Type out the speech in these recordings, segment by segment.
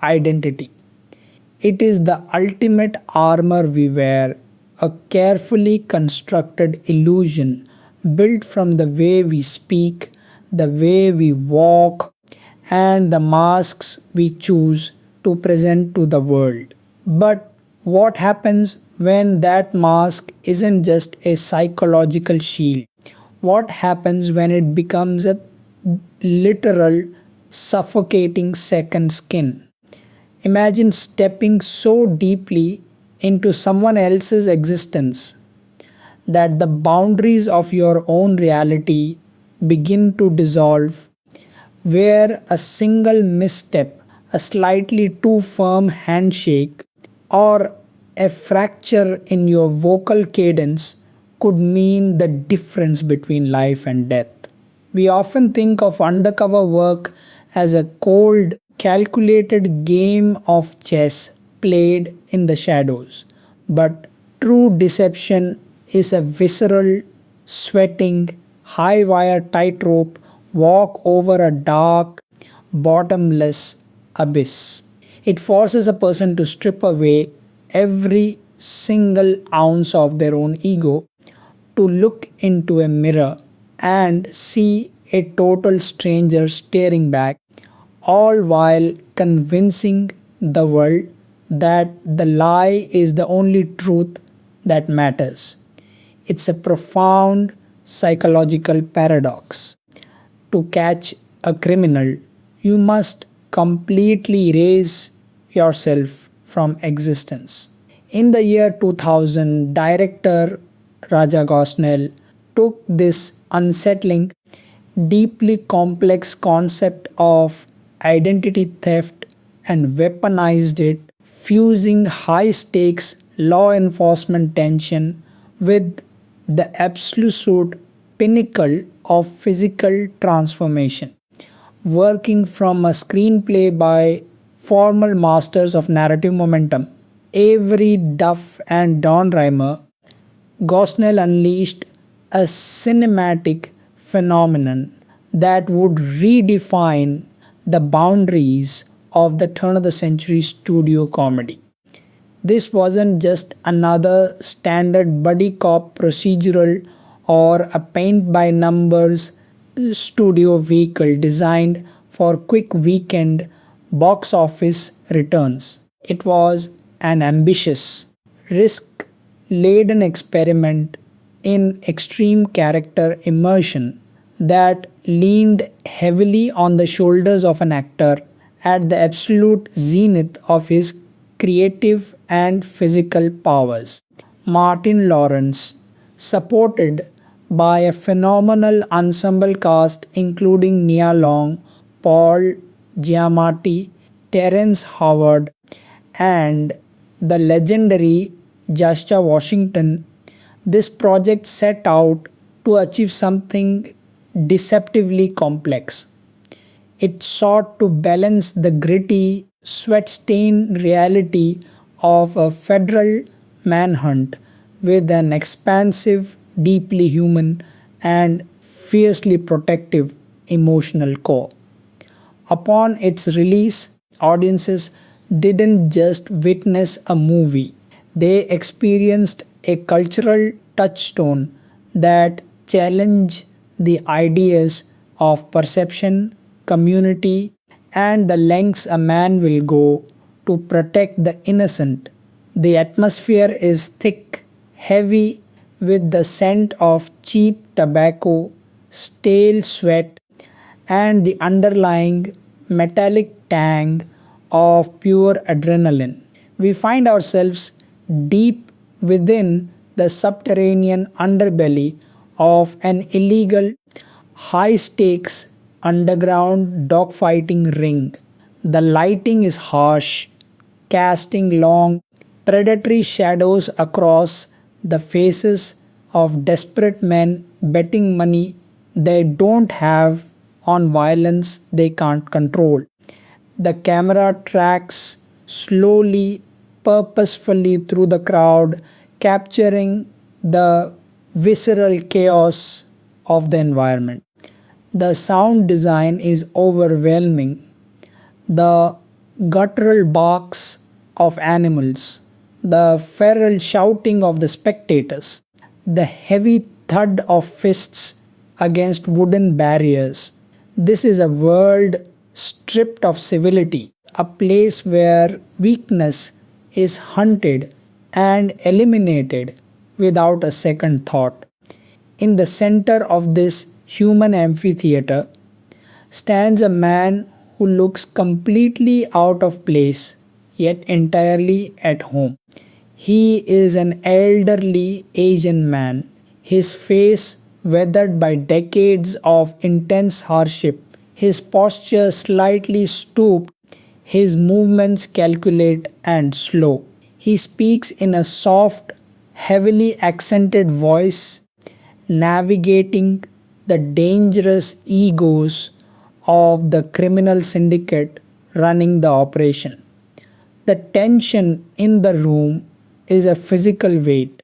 identity. It is the ultimate armor we wear, a carefully constructed illusion built from the way we speak, the way we walk, and the masks we choose to present to the world. But what happens when that mask isn't just a psychological shield? What happens when it becomes a literal suffocating second skin? Imagine stepping so deeply into someone else's existence that the boundaries of your own reality begin to dissolve, where a single misstep, a slightly too firm handshake, or a fracture in your vocal cadence could mean the difference between life and death. We often think of undercover work as a cold, calculated game of chess played in the shadows, but true deception is a visceral, sweating, high wire tightrope walk over a dark, bottomless abyss. It forces a person to strip away every single ounce of their own ego, to look into a mirror and see a total stranger staring back, all while convincing the world that the lie is the only truth that matters. It's a profound psychological paradox. To catch a criminal, you must completely erase yourself from existence. In the year 2000, director Raja Gosnell took this unsettling, deeply complex concept of identity theft and weaponized it, fusing high stakes law enforcement tension with the absolute pinnacle of physical transformation. Working from a screenplay by formal masters of narrative momentum, Avery Duff and Don Reimer, Gosnell unleashed a cinematic phenomenon that would redefine the boundaries of the turn of the century studio comedy. This wasn't just another standard buddy cop procedural or a paint by numbers studio vehicle designed for quick weekend box office returns. It was an ambitious, risk laden experiment in extreme character immersion that leaned heavily on the shoulders of an actor at the absolute zenith of his creative and physical powers. Martin Lawrence, supported by a phenomenal ensemble cast including Nia Long, Paul Giamatti, Terence Howard, and the legendary Jascha Washington, this project set out to achieve something deceptively complex. It sought to balance the gritty, sweat stained reality of a federal manhunt with an expansive, deeply human, and fiercely protective emotional core. Upon its release, audiences didn't just witness a movie, they experienced a cultural touchstone that challenged the ideas of perception, community, and the lengths a man will go to protect the innocent. The atmosphere is thick, heavy with the scent of cheap tobacco, stale sweat, and the underlying metallic tang of pure adrenaline. We find ourselves deep within the subterranean underbelly of an illegal, high stakes underground dogfighting ring. The lighting is harsh, casting long, predatory shadows across the faces of desperate men betting money they don't have on violence they can't control. The camera tracks slowly, purposefully through the crowd, capturing the visceral chaos of the environment. The sound design is overwhelming. The guttural barks of animals, the feral shouting of the spectators, the heavy thud of fists against wooden barriers. This is a world stripped of civility, a place where weakness is hunted and eliminated without a second thought. In the center of this human amphitheater stands a man who looks completely out of place yet entirely at home. He is an elderly Asian man, his face weathered by decades of intense hardship, his posture slightly stooped, his movements calculate and slow. He speaks in a soft, heavily accented voice, navigating the dangerous egos of the criminal syndicate running the operation. The tension in the room is a physical weight.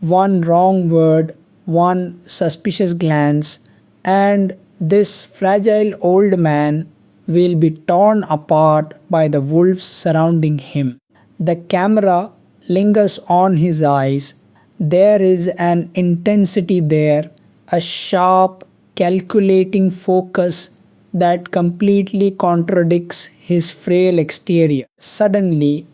One wrong word, one suspicious glance, and this fragile old man will be torn apart by the wolves surrounding him. The camera lingers on his eyes. There is an intensity there, a sharp, calculating focus that completely contradicts his frail exterior. Suddenly,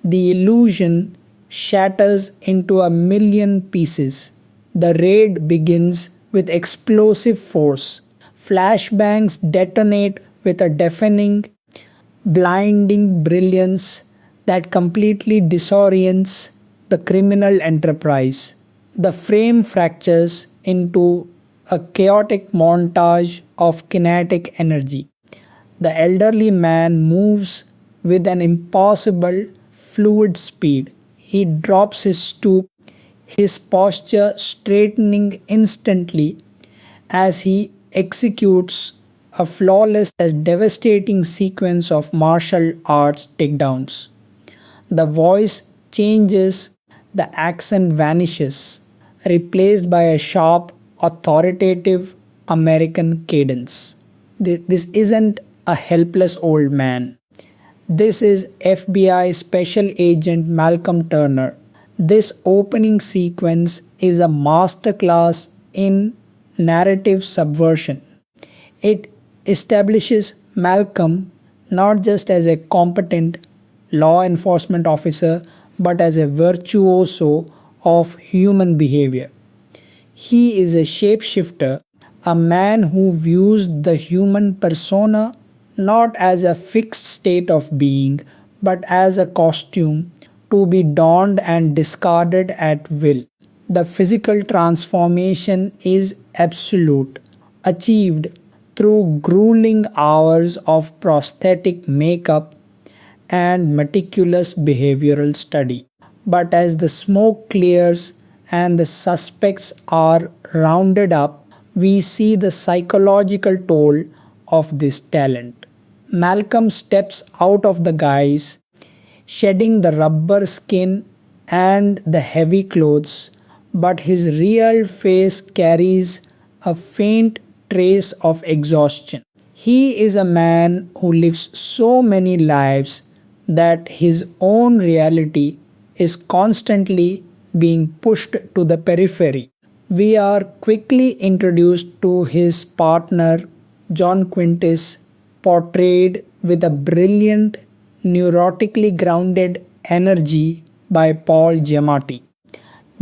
the illusion shatters into a million pieces. The raid begins with explosive force. Flashbangs detonate with a deafening, blinding brilliance that completely disorients the criminal enterprise. The frame fractures into a chaotic montage of kinetic energy. The elderly man moves with an impossible, fluid speed. He drops his stoop, his posture straightening instantly as he executes a flawless and devastating sequence of martial arts takedowns. The voice changes, the accent vanishes, replaced by a sharp, authoritative American cadence. This isn't a helpless old man. This is FBI Special Agent Malcolm Turner. This opening sequence is a masterclass in narrative subversion. It establishes Malcolm not just as a competent law enforcement officer but as a virtuoso of human behavior. He is a shapeshifter, a man who views the human persona not as a fixed state of being but as a costume to be donned and discarded at will. The physical transformation is absolute, achieved through grueling hours of prosthetic makeup and meticulous behavioral study. But as the smoke clears and the suspects are rounded up, we see the psychological toll of this talent. Malcolm steps out of the guise, shedding the rubber skin and the heavy clothes, but his real face carries a faint trace of exhaustion. He is a man who lives so many lives that his own reality is constantly being pushed to the periphery. We are quickly introduced to his partner, John Quintus, portrayed with a brilliant, neurotically grounded energy by Paul Giamatti.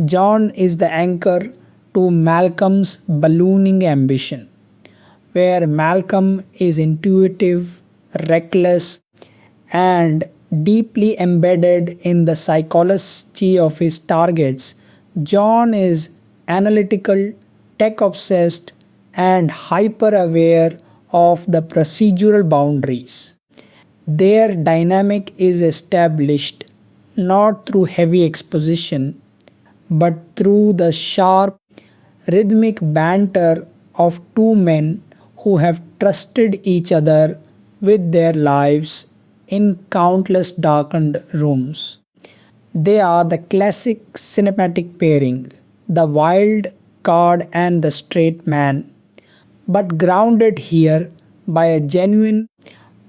John is the anchor to Malcolm's ballooning ambition, where Malcolm is intuitive, reckless, and deeply embedded in the psychology of his targets. John is analytical, tech obsessed, and hyper aware of the procedural boundaries. Their dynamic is established not through heavy exposition but through the sharp, rhythmic banter of two men who have trusted each other with their lives in countless darkened rooms. They are the classic cinematic pairing, the wild card and the straight man, but grounded here by a genuine,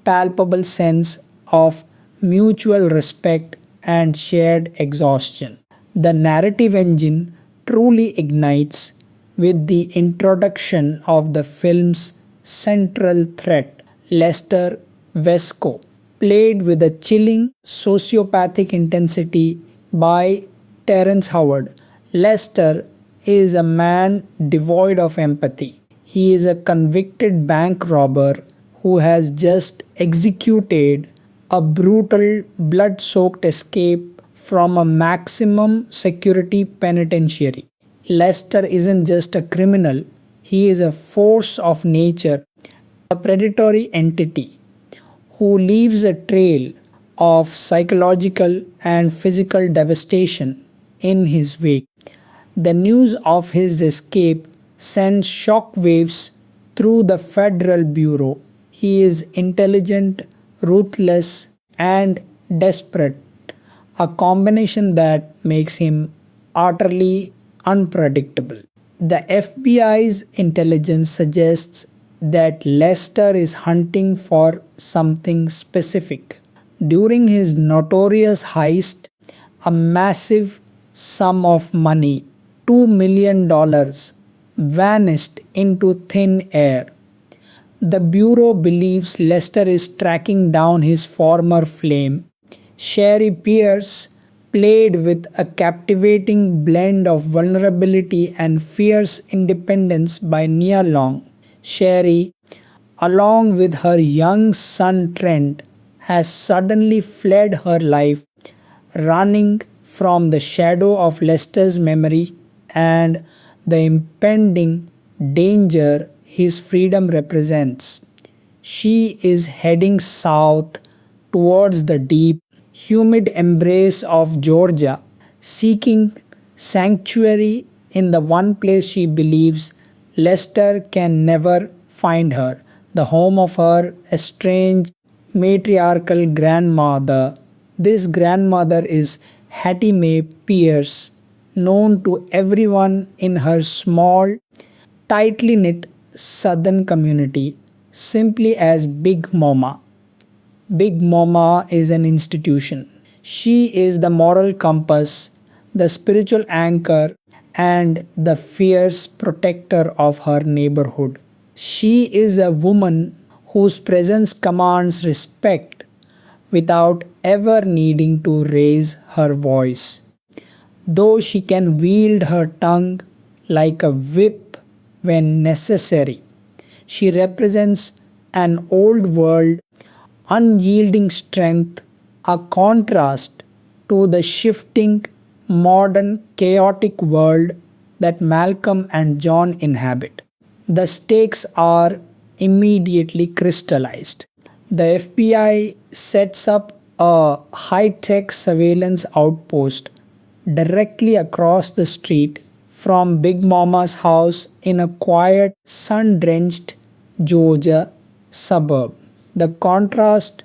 palpable sense of mutual respect and shared exhaustion. The narrative engine truly ignites with the introduction of the film's central threat, Lester Vesco, played with a chilling sociopathic intensity by Terence Howard. Lester is a man devoid of empathy. He is a convicted bank robber who has just executed a brutal, blood soaked escape from a maximum security penitentiary. Lester isn't just a criminal, he is a force of nature, a predatory entity who leaves a trail of psychological and physical devastation in his wake. The news of his escape sends shockwaves through the Federal Bureau. He is intelligent, ruthless, and desperate, a combination that makes him utterly unpredictable. The FBI's intelligence suggests that Lester is hunting for something specific. During his notorious heist, a massive sum of money, $2 million, vanished into thin air. The Bureau believes Lester is tracking down his former flame. Sherry Pierce, played with a captivating blend of vulnerability and fierce independence by Nia Long. Sherry, along with her young son Trent, has suddenly fled her life, running from the shadow of Lester's memory and the impending danger his freedom represents. She is heading south towards the deep, humid embrace of Georgia, seeking sanctuary in the one place she believes Lester can never find her, the home of her estranged matriarchal grandmother. This grandmother is Hattie Mae Pierce, known to everyone in her small, tightly knit southern community simply as Big Momma. Big Momma is an institution. She is the moral compass, the spiritual anchor, and the fierce protector of her neighborhood. She is a woman whose presence commands respect without ever needing to raise her voice. Though she can wield her tongue like a whip when necessary, she represents an old world, unyielding strength, a contrast to the shifting, modern, chaotic world that Malcolm and John inhabit. The stakes are immediately crystallized. The FBI sets up a high tech surveillance outpost directly across the street from Big Mama's house in a quiet, sun drenched Georgia suburb. The contrast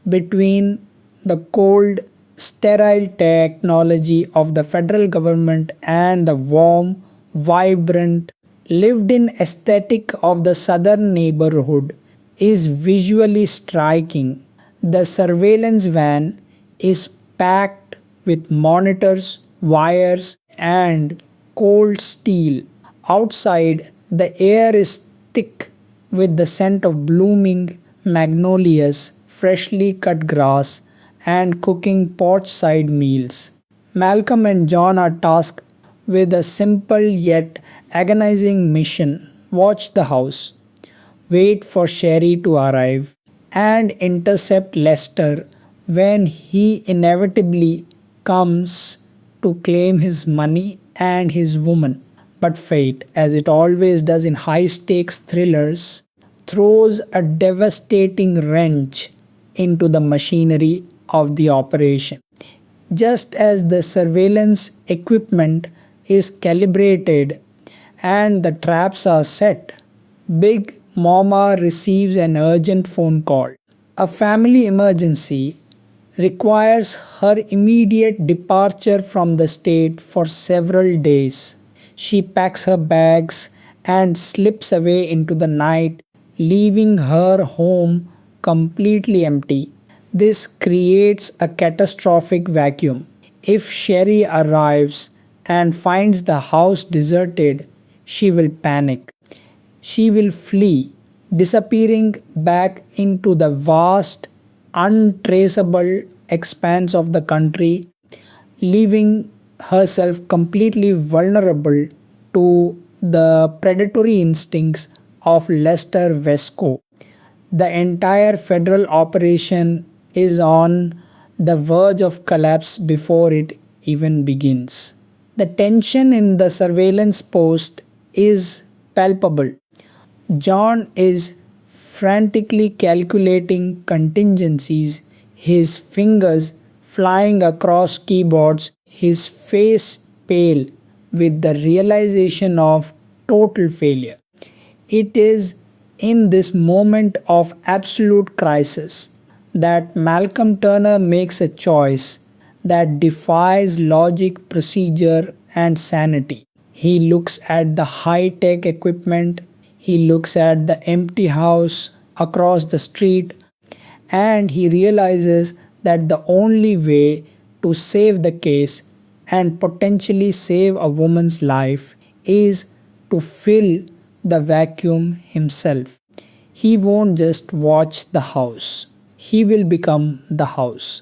between the cold, sterile technology of the federal government and the warm, vibrant, lived in aesthetic of the southern neighborhood is visually striking. The surveillance van is packed with monitors, wires, and cold steel. Outside, the air is thick with the scent of blooming magnolias, freshly cut grass, and cooking porch side meals. Malcolm and John are tasked with a simple yet agonizing mission: watch the house, wait for Sherry to arrive, and intercept Lester when he inevitably comes to claim his money and his woman. But fate, as it always does in high stakes thrillers, throws a devastating wrench into the machinery of the operation. Just as the surveillance equipment is calibrated and the traps are set, Big Mama receives an urgent phone call. A family emergency requires her immediate departure from the state for several days. She packs her bags and slips away into the night, leaving her home completely empty. This creates a catastrophic vacuum. If Sherry arrives and finds the house deserted, she will panic. She will flee, disappearing back into the vast, untraceable expanse of the country, leaving herself completely vulnerable to the predatory instincts of Lester Vesco. The entire federal operation is on the verge of collapse before it even begins. The tension in the surveillance post is palpable. John is frantically calculating contingencies, his fingers flying across keyboards, his face pale with the realization of total failure. It is in this moment of absolute crisis that Malcolm Turner makes a choice that defies logic, procedure, and sanity. He looks at the high tech equipment, he looks at the empty house across the street, and he realizes that the only way to save the case and potentially save a woman's life is to fill the vacuum himself. He won't just watch the house, he will become the house.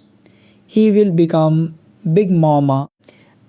He will become Big Mama.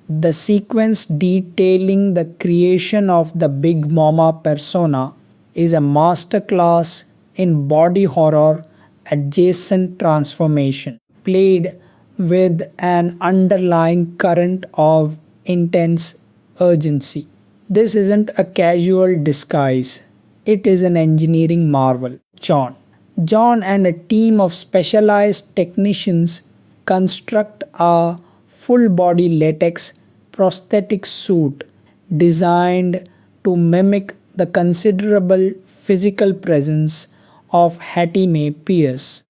The sequence detailing the creation of the Big Mama persona is a masterclass in body horror adjacent transformation, played with an underlying current of intense urgency. This isn't a casual disguise, it is an engineering marvel. John and a team of specialized technicians construct a full body latex prosthetic suit designed to mimic the considerable physical presence of Hattie Mae Pierce.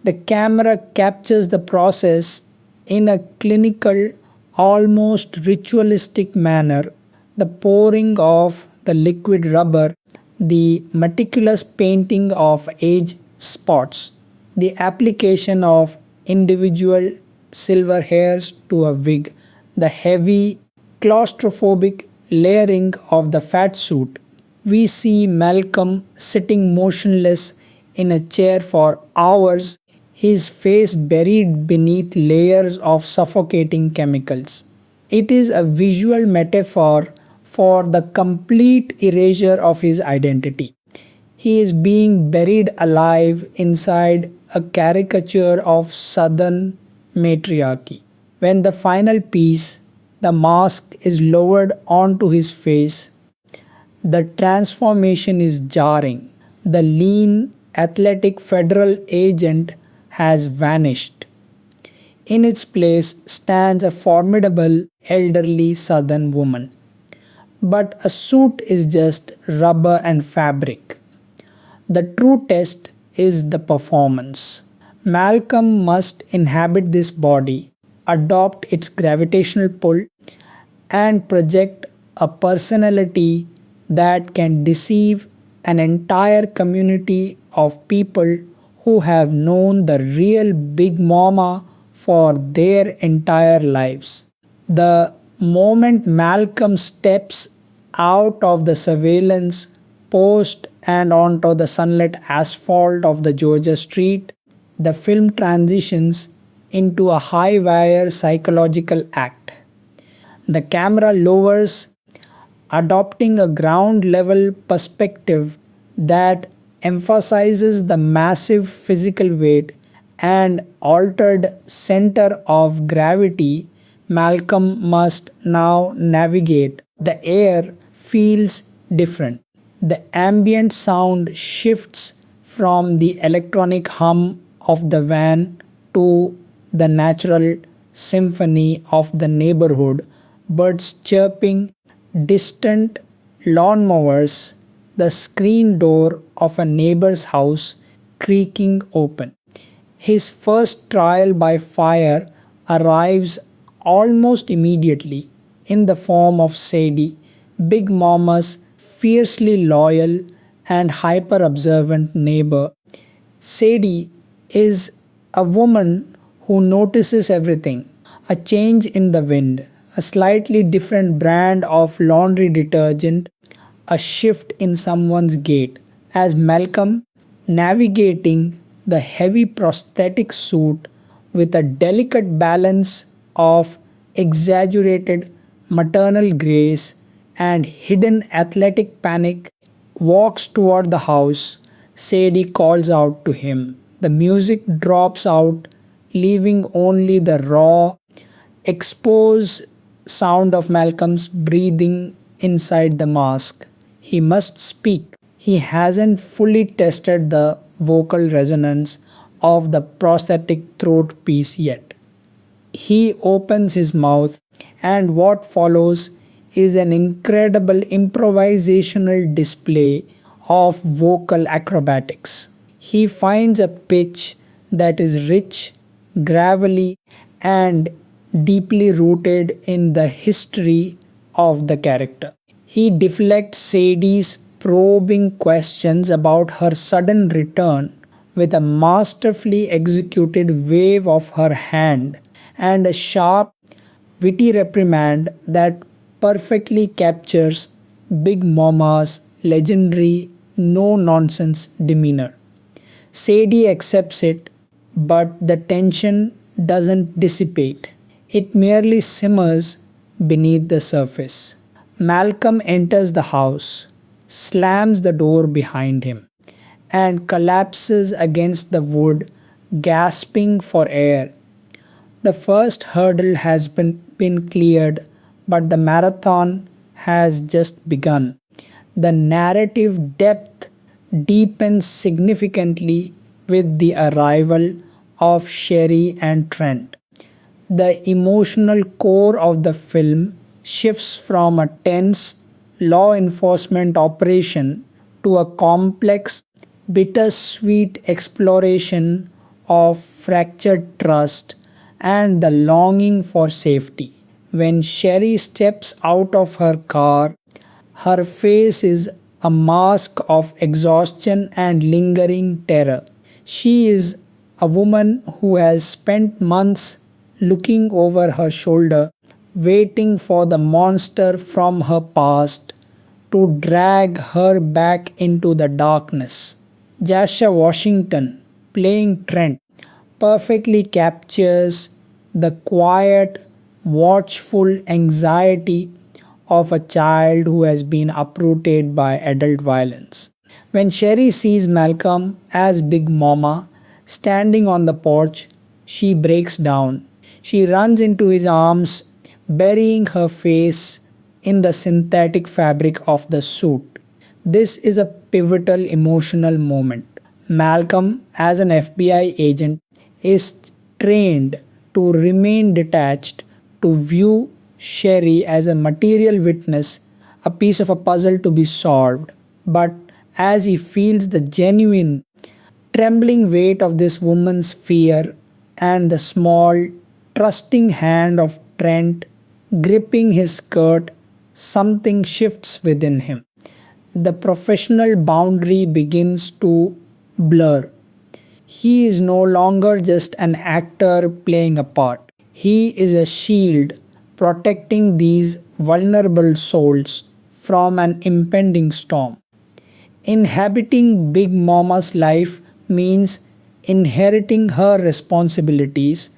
The camera captures the process in a clinical, almost ritualistic manner. The pouring of the liquid rubber, the meticulous painting of age spots, the application of individual silver hairs to a wig, the heavy, claustrophobic layering of the fat suit. We see Malcolm sitting motionless in a chair for hours, his face buried beneath layers of suffocating chemicals. It is a visual metaphor for the complete erasure of his identity. He is being buried alive inside a caricature of Southern matriarchy. When the final piece, the mask, is lowered onto his face, the transformation is jarring. The lean, athletic federal agent has vanished. In its place stands a formidable elderly southern woman. But a suit is just rubber and fabric. The true test is the performance. Malcolm must inhabit this body, adopt its gravitational pull, and project a personality that can deceive an entire community of people who have known the real Big Mama for their entire lives. The moment Malcolm steps out of the surveillance post and onto the sunlit asphalt of the Georgia street, the film transitions into a high wire psychological act. The camera lowers, adopting a ground level perspective that emphasizes the massive physical weight and altered center of gravity Malcolm must now navigate. The air feels different. The ambient sound shifts from the electronic hum of the van to the natural symphony of the neighborhood, birds chirping, distant lawnmowers, the screen door of a neighbor's house creaking open. His first trial by fire arrives almost immediately in the form of Sadie, Big Mama's fiercely loyal and hyper observant neighbor. Sadie is A woman who notices everything, a change in the wind, a slightly different brand of laundry detergent, a shift in someone's gait. As Malcolm navigating the heavy prosthetic suit with a delicate balance of exaggerated maternal grace and hidden athletic panic walks toward the house, Sadie calls out to him. The music drops out, leaving only the raw, exposed sound of Malcolm's breathing inside the mask. He must speak. He hasn't fully tested the vocal resonance of the prosthetic throat piece yet. He opens his mouth, and what follows is an incredible improvisational display of vocal acrobatics. He finds a pitch that is rich, gravelly, and deeply rooted in the history of the character. He deflects Sadie's probing questions about her sudden return with a masterfully executed wave of her hand and a sharp, witty reprimand that perfectly captures Big Momma's legendary no nonsense demeanor. Sadie accepts it, but the tension doesn't dissipate. It merely simmers beneath the surface. Malcolm enters the house, slams the door behind him, and collapses against the wood, gasping for air. The first hurdle has been cleared, but the marathon has just begun. The narrative depth deepens significantly with the arrival of Sherry and Trent. The emotional core of the film shifts from a tense law enforcement operation to a complex, bittersweet exploration of fractured trust and the longing for safety. When Sherry steps out of her car, her face is a mask of exhaustion and lingering terror. She is a woman who has spent months looking over her shoulder, waiting for the monster from her past to drag her back into the darkness. Jascha Washington, playing Trent, perfectly captures the quiet, watchful anxiety of a child who has been uprooted by adult violence. When Sherry sees Malcolm as Big Momma standing on the porch, she breaks down. She runs into his arms, burying her face in the synthetic fabric of the suit. This is a pivotal emotional moment. Malcolm, as an FBI agent, is trained to remain detached, to view Sherry as a material witness, a piece of a puzzle to be solved. But as he feels the genuine, trembling weight of this woman's fear and the small, trusting hand of Trent gripping his skirt, something shifts within him. The professional boundary begins to blur. He is no longer just an actor playing a part. He is a shield protecting these vulnerable souls from an impending storm. Inhabiting Big Mama's life means inheriting her responsibilities,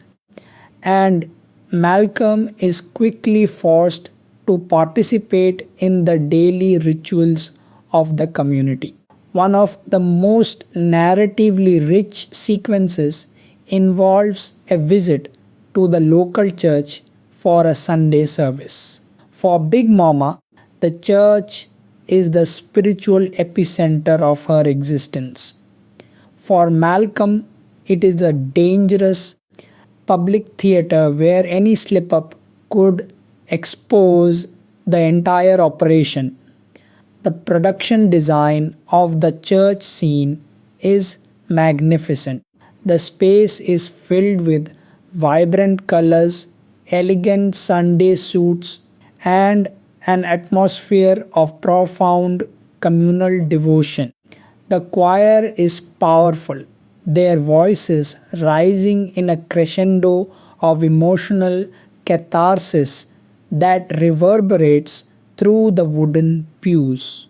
and Malcolm is quickly forced to participate in the daily rituals of the community. One of the most narratively rich sequences involves a visit to the local church for a Sunday service. For Big Mama, the church is the spiritual epicenter of her existence. For Malcolm, it is a dangerous public theater where any slip up could expose the entire operation. The production design of the church scene is magnificent. The space is filled with vibrant colors, elegant Sunday suits, and an atmosphere of profound communal devotion. The choir is powerful, their voices rising in a crescendo of emotional catharsis that reverberates through the wooden pews.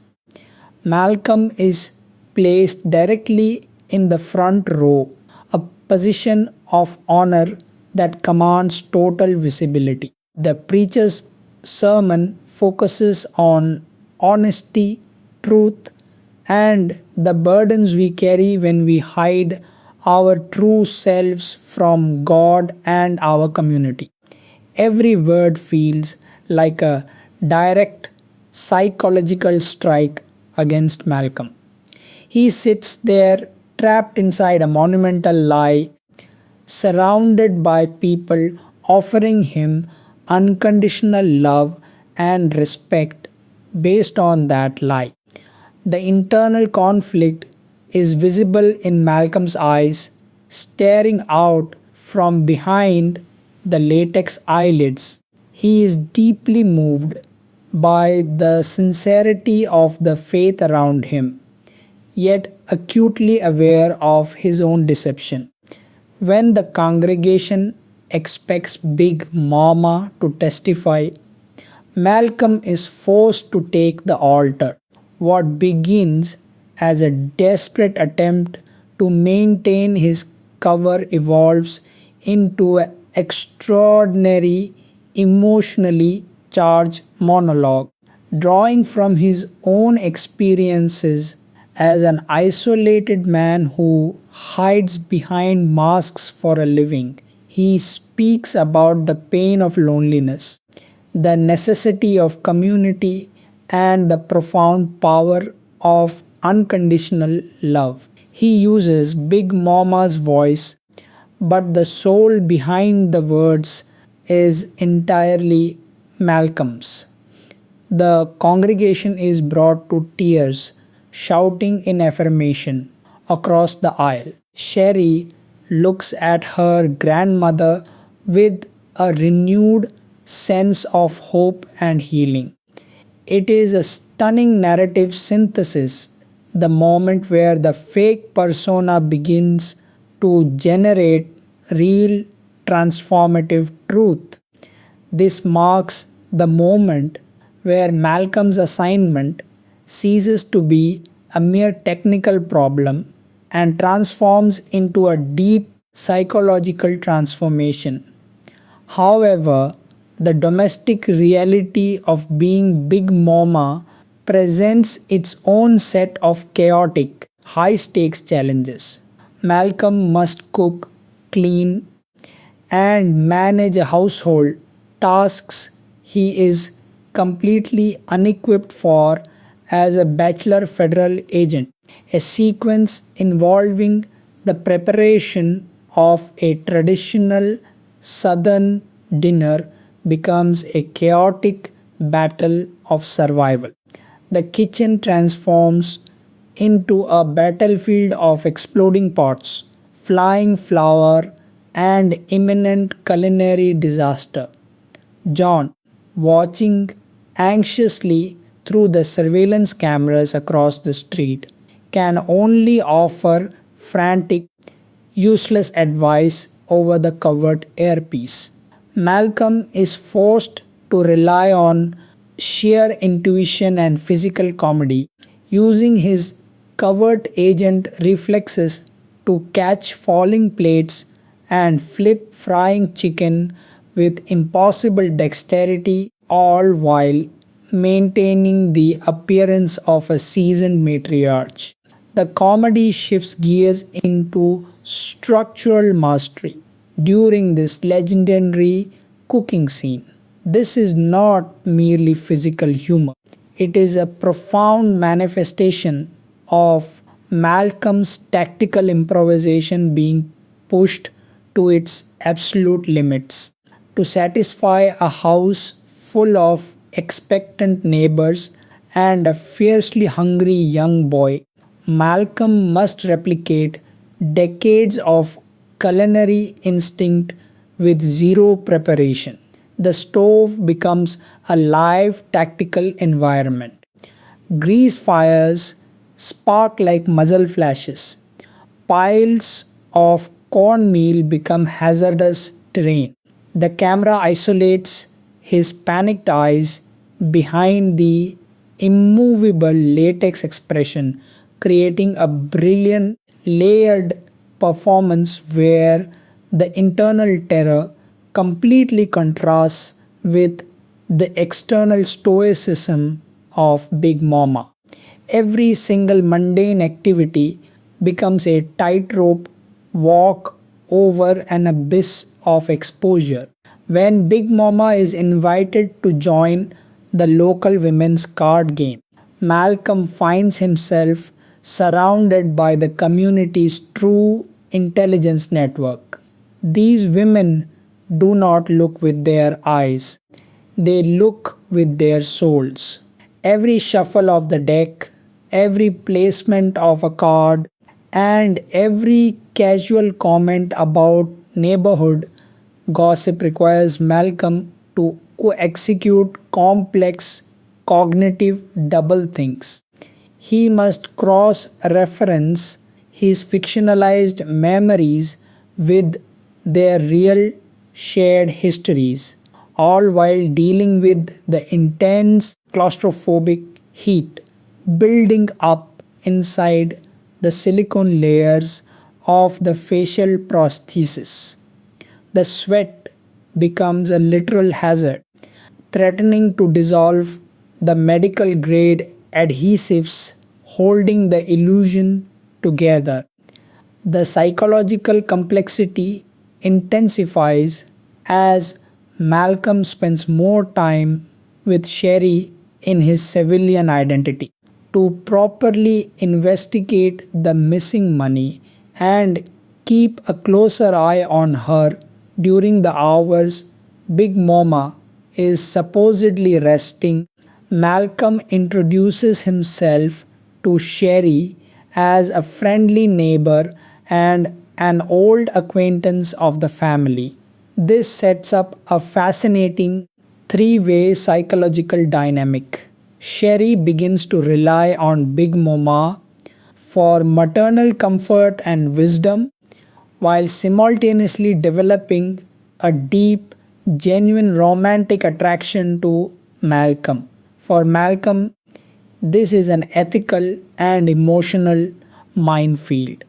Malcolm is placed directly in the front row, a position of honor that commands total visibility. The preacher's sermon focuses on honesty, truth, and the burdens we carry when we hide our true selves from God and our community. Every word feels like a direct psychological strike against Malcolm. He sits there trapped inside a monumental lie, surrounded by people offering him unconditional love and respect based on that lie. The internal conflict is visible in Malcolm's eyes, staring out from behind the latex eyelids. He is deeply moved by the sincerity of the faith around him, yet acutely aware of his own deception. When the congregation expects Big Momma to testify, Malcolm is forced to take the altar. What begins as a desperate attempt to maintain his cover evolves into an extraordinary, emotionally charged monologue, drawing from his own experiences as an isolated man who hides behind masks for a living. He speaks about the pain of loneliness, the necessity of community, and the profound power of unconditional love. He uses Big Mama's voice, but the soul behind the words is entirely Malcolm's. The congregation is brought to tears, shouting in affirmation across the aisle. Sherry looks at her grandmother with a renewed sense of hope and healing. It is a stunning narrative synthesis, the moment where the fake persona begins to generate real transformative truth. This marks the moment where Malcolm's assignment ceases to be a mere technical problem and transforms into a deep psychological transformation. However, the domestic reality of being Big Mama presents its own set of chaotic, high stakes challenges. Malcolm must cook, clean, and manage a household tasks he is completely unequipped for as a bachelor federal agent, a sequence involving the preparation of a traditional southern dinner becomes a chaotic battle of survival. The kitchen transforms into a battlefield of exploding pots, flying flour, and imminent culinary disaster. John, watching anxiously through the surveillance cameras across the street, can only offer frantic, useless advice over the covert earpiece. Malcolm is forced to rely on sheer intuition and physical comedy, using his covert agent reflexes to catch falling plates and flip frying chicken with impossible dexterity, all while maintaining the appearance of a seasoned matriarch. The comedy shifts gears into structural mastery during this legendary cooking scene. This is not merely physical humor, it is a profound manifestation of Malcolm's tactical improvisation being pushed to its absolute limits. To satisfy a house full of expectant neighbors and a fiercely hungry young boy, Malcolm must replicate decades of culinary instinct with zero preparation. The stove becomes a live tactical environment. Grease fires spark like muzzle flashes. Piles of cornmeal become hazardous terrain. The camera isolates his panicked eyes behind the immovable latex expression, creating a brilliant layered performance where the internal terror completely contrasts with the external stoicism of Big Momma. Every single mundane activity becomes a tightrope walk over an abyss of exposure. When Big Mama is invited to join the local women's card game, Malcolm finds himself surrounded by the community's true intelligence network. These women do not look with their eyes, they look with their souls. Every shuffle of the deck, every placement of a card, and every casual comment about neighborhood gossip requires Malcolm to execute complex cognitive double things. He must cross reference his fictionalized memories with their real shared histories, all while dealing with the intense claustrophobic heat building up inside the silicone layers of the facial prosthesis. The sweat becomes a literal hazard, threatening to dissolve the medical grade adhesives holding the illusion together. The psychological complexity intensifies as Malcolm spends more time with Sherry in his civilian identity. To properly investigate the missing money and keep a closer eye on her during the hours Big Mama is supposedly resting, Malcolm introduces himself to Sherry as a friendly neighbor and an old acquaintance of the family. This sets up a fascinating three-way psychological dynamic. Sherry begins to rely on Big Mama for maternal comfort and wisdom while simultaneously developing a deep, genuine romantic attraction to Malcolm. For Malcolm, this is an ethical and emotional minefield.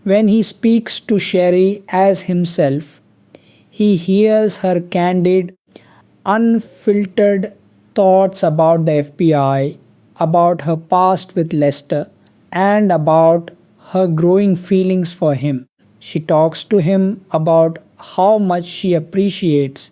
When he speaks to Sherry as himself, he hears her candid, unfiltered thoughts about the FBI, about her past with Lester, and about her growing feelings for him. She talks to him about how much she appreciates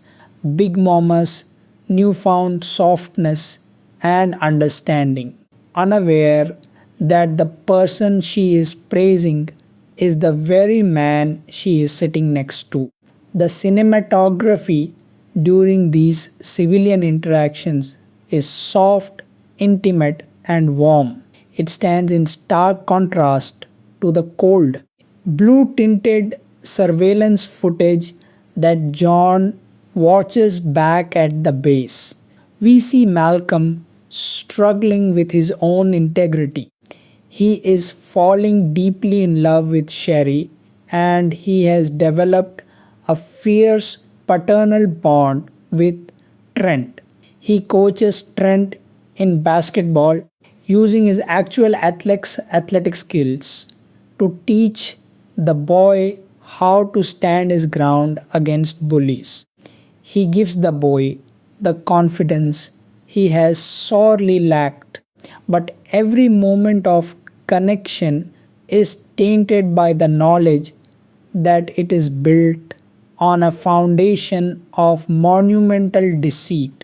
Big Mama's newfound softness and understanding, unaware that the person she is praising is the very man she is sitting next to. The cinematography during these civilian interactions is soft, intimate, and warm. It stands in stark contrast to the cold, blue tinted surveillance footage that John watches back at the base. We see Malcolm struggling with his own integrity. He is falling deeply in love with Sherry and he has developed a fierce paternal bond with Trent. He coaches Trent in basketball using his actual athletic skills to teach the boy how to stand his ground against bullies. He gives the boy the confidence he has sorely lacked, but every moment of connection is tainted by the knowledge that it is built on a foundation of monumental deceit.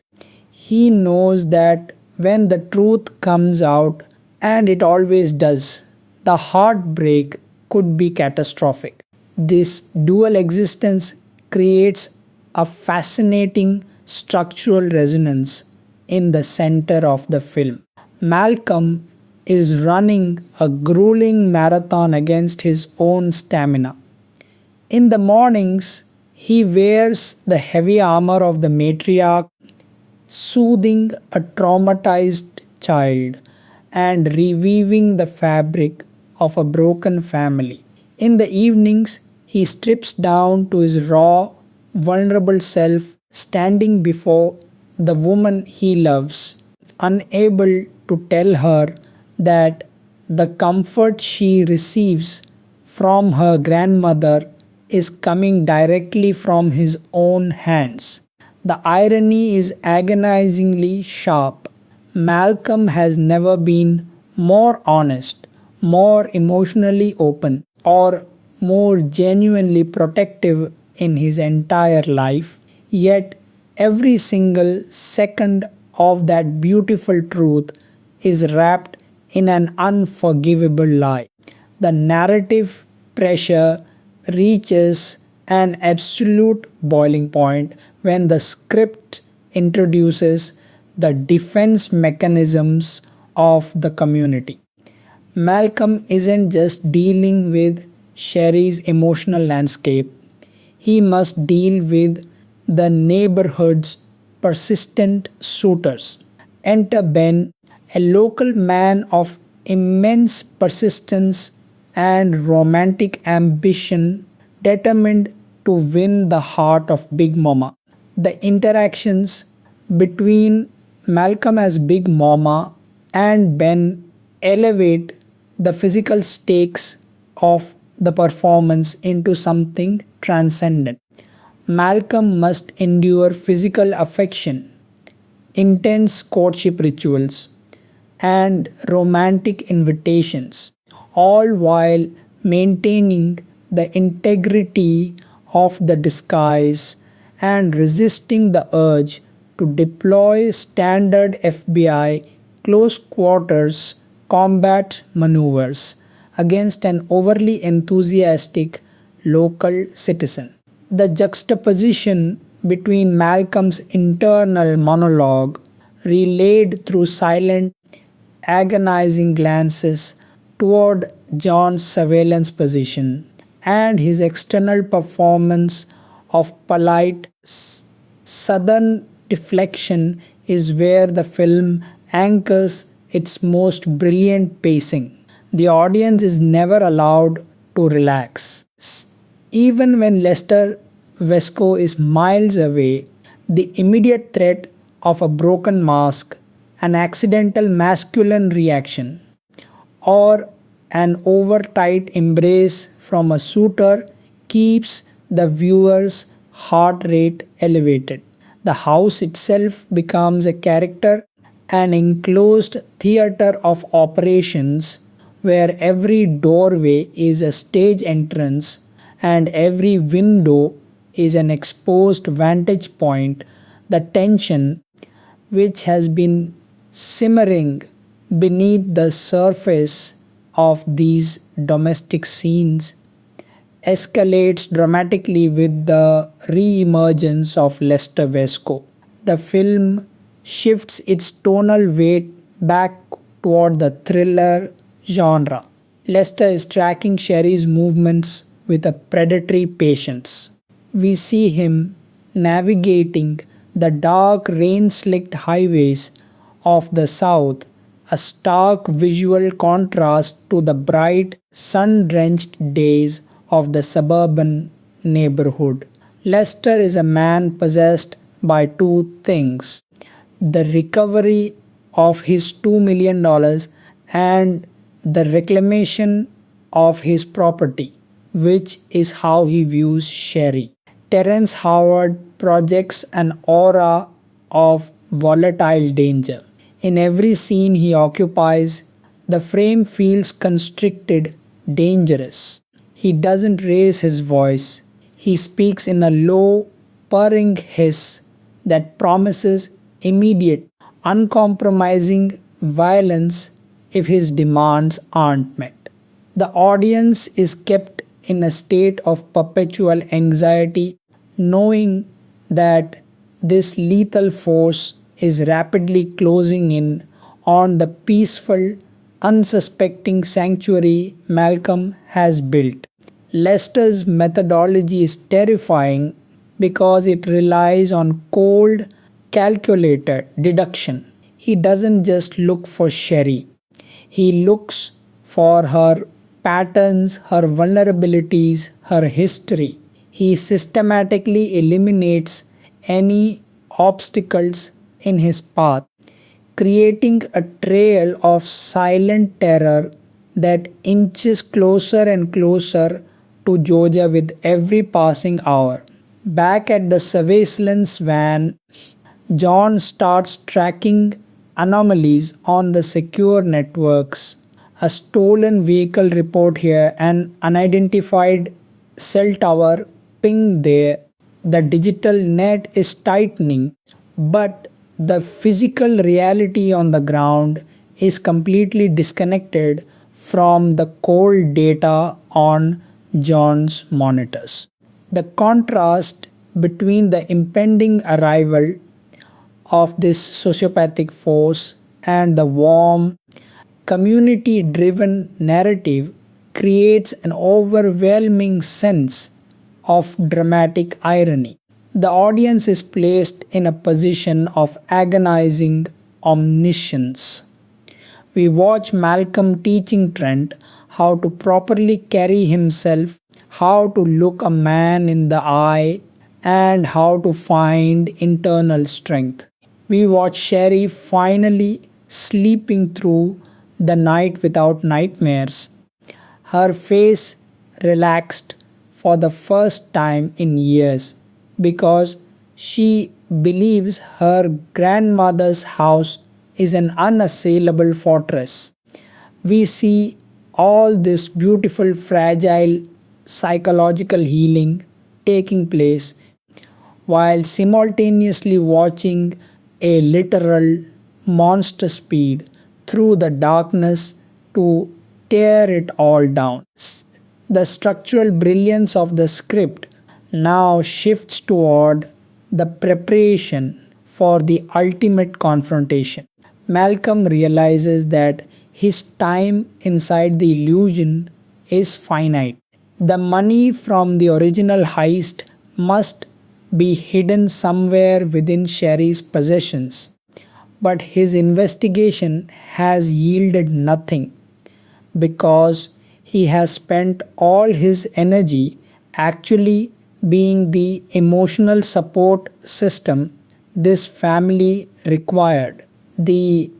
He knows that when the truth comes out, and it always does, the heartbreak could be catastrophic. This dual existence creates a fascinating structural resonance in the center of the film. Malcolm is running a grueling marathon against his own stamina. In the mornings, he wears the heavy armor of the matriarch, soothing a traumatized child and reweaving the fabric of a broken family. In the evenings, he strips down to his raw, vulnerable self, standing before the woman he loves, unable to tell her that the comfort she receives from her grandmother is coming directly from his own hands. The irony is agonizingly sharp. Malcolm has never been more honest, more emotionally open, or more genuinely protective in his entire life. Yet, every single second of that beautiful truth is wrapped in an unforgivable lie. The narrative pressure reaches an absolute boiling point when the script introduces the defense mechanisms of the community. Malcolm isn't just dealing with Sherry's emotional landscape, he must deal with the neighborhood's persistent suitors. Enter Ben, a local man of immense persistence and romantic ambition, determined to win the heart of Big Mama. The interactions between Malcolm as Big Mama and Ben elevate the physical stakes of the performance into something transcendent. Malcolm must endure physical affection, intense courtship rituals, and romantic invitations, all while maintaining the integrity of the disguise and resisting the urge to deploy standard FBI close quarters combat maneuvers against an overly enthusiastic local citizen. The juxtaposition between Malcolm's internal monologue, relayed through silent, agonizing glances toward John's surveillance position, and his external performance of polite, southern deflection is where the film anchors its most brilliant pacing. The audience is never allowed to relax. Even when Lester Vesco is miles away, the immediate threat of a broken mask, an accidental masculine reaction, or an over tight embrace from a suitor keeps the viewer's heart rate elevated. The house itself becomes a character, an enclosed theater of operations where every doorway is a stage entrance and every window is an exposed vantage point. The tension, which has been simmering beneath the surface of these domestic scenes, escalates dramatically with the re emergence of Lester Vesco. The film shifts its tonal weight back toward the thriller genre. Lester is tracking Sherry's movements with a predatory patience. We see him navigating the dark, rain slicked highways of the South, a stark visual contrast to the bright, sun drenched days of the suburban neighborhood. Lester is a man possessed by two things: the recovery of his $2 million and the reclamation of his property, which is how he views Sherry. Terence Howard projects an aura of volatile danger. In every scene he occupies, the frame feels constricted, dangerous. He doesn't raise his voice. He speaks in a low, purring hiss that promises immediate, uncompromising violence if his demands aren't met. The audience is kept in a state of perpetual anxiety, knowing that this lethal force is rapidly closing in on the peaceful, unsuspecting sanctuary Malcolm has built. Lester's methodology is terrifying because it relies on cold, calculated deduction. He doesn't just look for Sherry, he looks for her patterns, her vulnerabilities, her history. He systematically eliminates any obstacles in his path, creating a trail of silent terror that inches closer and closer to Georgia with every passing hour. Back at the surveillance van, John starts tracking anomalies on the secure networks. A stolen vehicle report here, an unidentified cell tower ping there. The digital net is tightening, but the physical reality on the ground is completely disconnected from the cold data on John's monitors. The contrast between the impending arrival of this sociopathic force and the warm, community driven narrative creates an overwhelming sense of dramatic irony. The audience is placed in a position of agonizing omniscience. We watch Malcolm teaching Trent how to properly carry himself, how to look a man in the eye, and how to find internal strength. We watch Sherry finally sleeping through the night without nightmares, her face relaxed for the first time in years because she believes her grandmother's house is an unassailable fortress. We see all this beautiful, fragile psychological healing taking place while simultaneously watching a literal monster speed through the darkness to tear it all down. The structural brilliance of the script now shifts toward the preparation for the ultimate confrontation. Malcolm realizes that his time inside the illusion is finite. The money from the original heist must be hidden somewhere within Sherry's possessions. But his investigation has yielded nothing because he has spent all his energy actually being the emotional support system this family required. The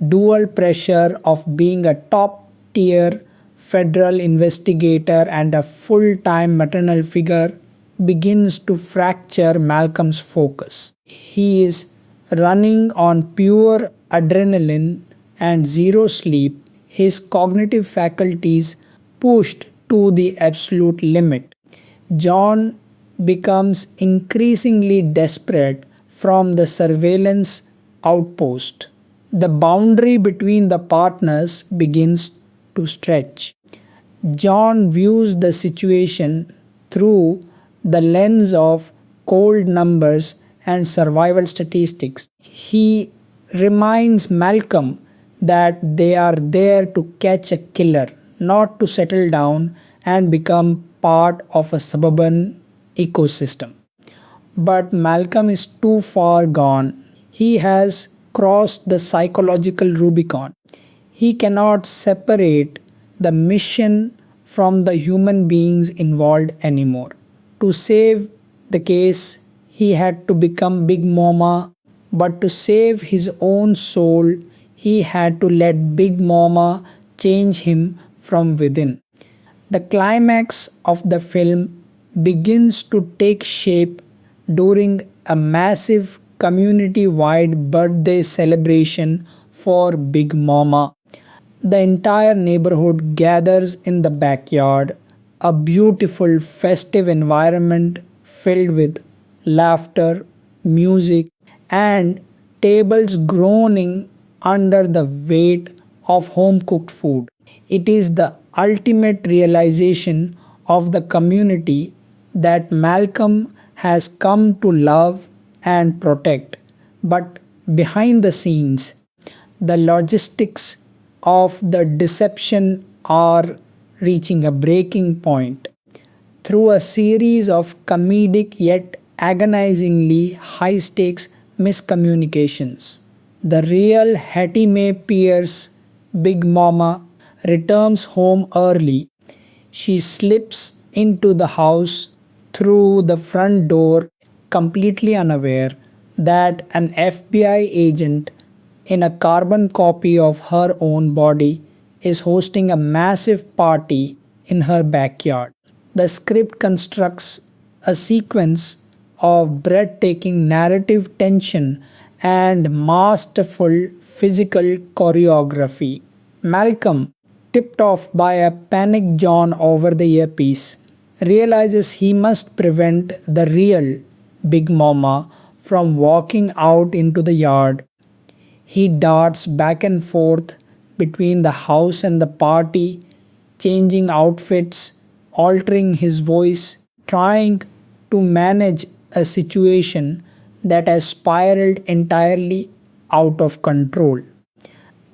dual pressure of being a top tier federal investigator and a full time maternal figure begins to fracture Malcolm's focus. He is running on pure adrenaline and zero sleep, his cognitive faculties pushed to the absolute limit. John becomes increasingly desperate from the surveillance outpost. The boundary between the partners begins to stretch. John views the situation through the lens of cold numbers and survival statistics. He reminds Malcolm that they are there to catch a killer, not to settle down and become part of a suburban ecosystem. But Malcolm is too far gone. He has crossed the psychological Rubicon. He cannot separate the mission from the human beings involved anymore. To save the case, he had to become Big Momma, but to save his own soul, he had to let Big Momma change him from within. The climax of the film begins to take shape during a massive community wide birthday celebration for Big Momma. The entire neighborhood gathers in the backyard, a beautiful festive environment filled with laughter, music, and tables groaning under the weight of home cooked food. It is the ultimate realization of the community that Malcolm has come to love and protect. But behind the scenes, the logistics of the deception are reaching a breaking point. Through a series of comedic yet agonizingly high stakes miscommunications, the real Hattie Mae Pierce, Big Mama, returns home early. She slips into the house through the front door, completely unaware that an FBI agent in a carbon copy of her own body is hosting a massive party in her backyard. The script constructs a sequence of breathtaking narrative tension and masterful physical choreography. Malcolm, tipped off by a panic John over the earpiece, realizes he must prevent the real Big Mama from walking out into the yard. He darts back and forth between the house and the party, changing outfits, altering his voice, trying to manage a situation that has spiraled entirely out of control.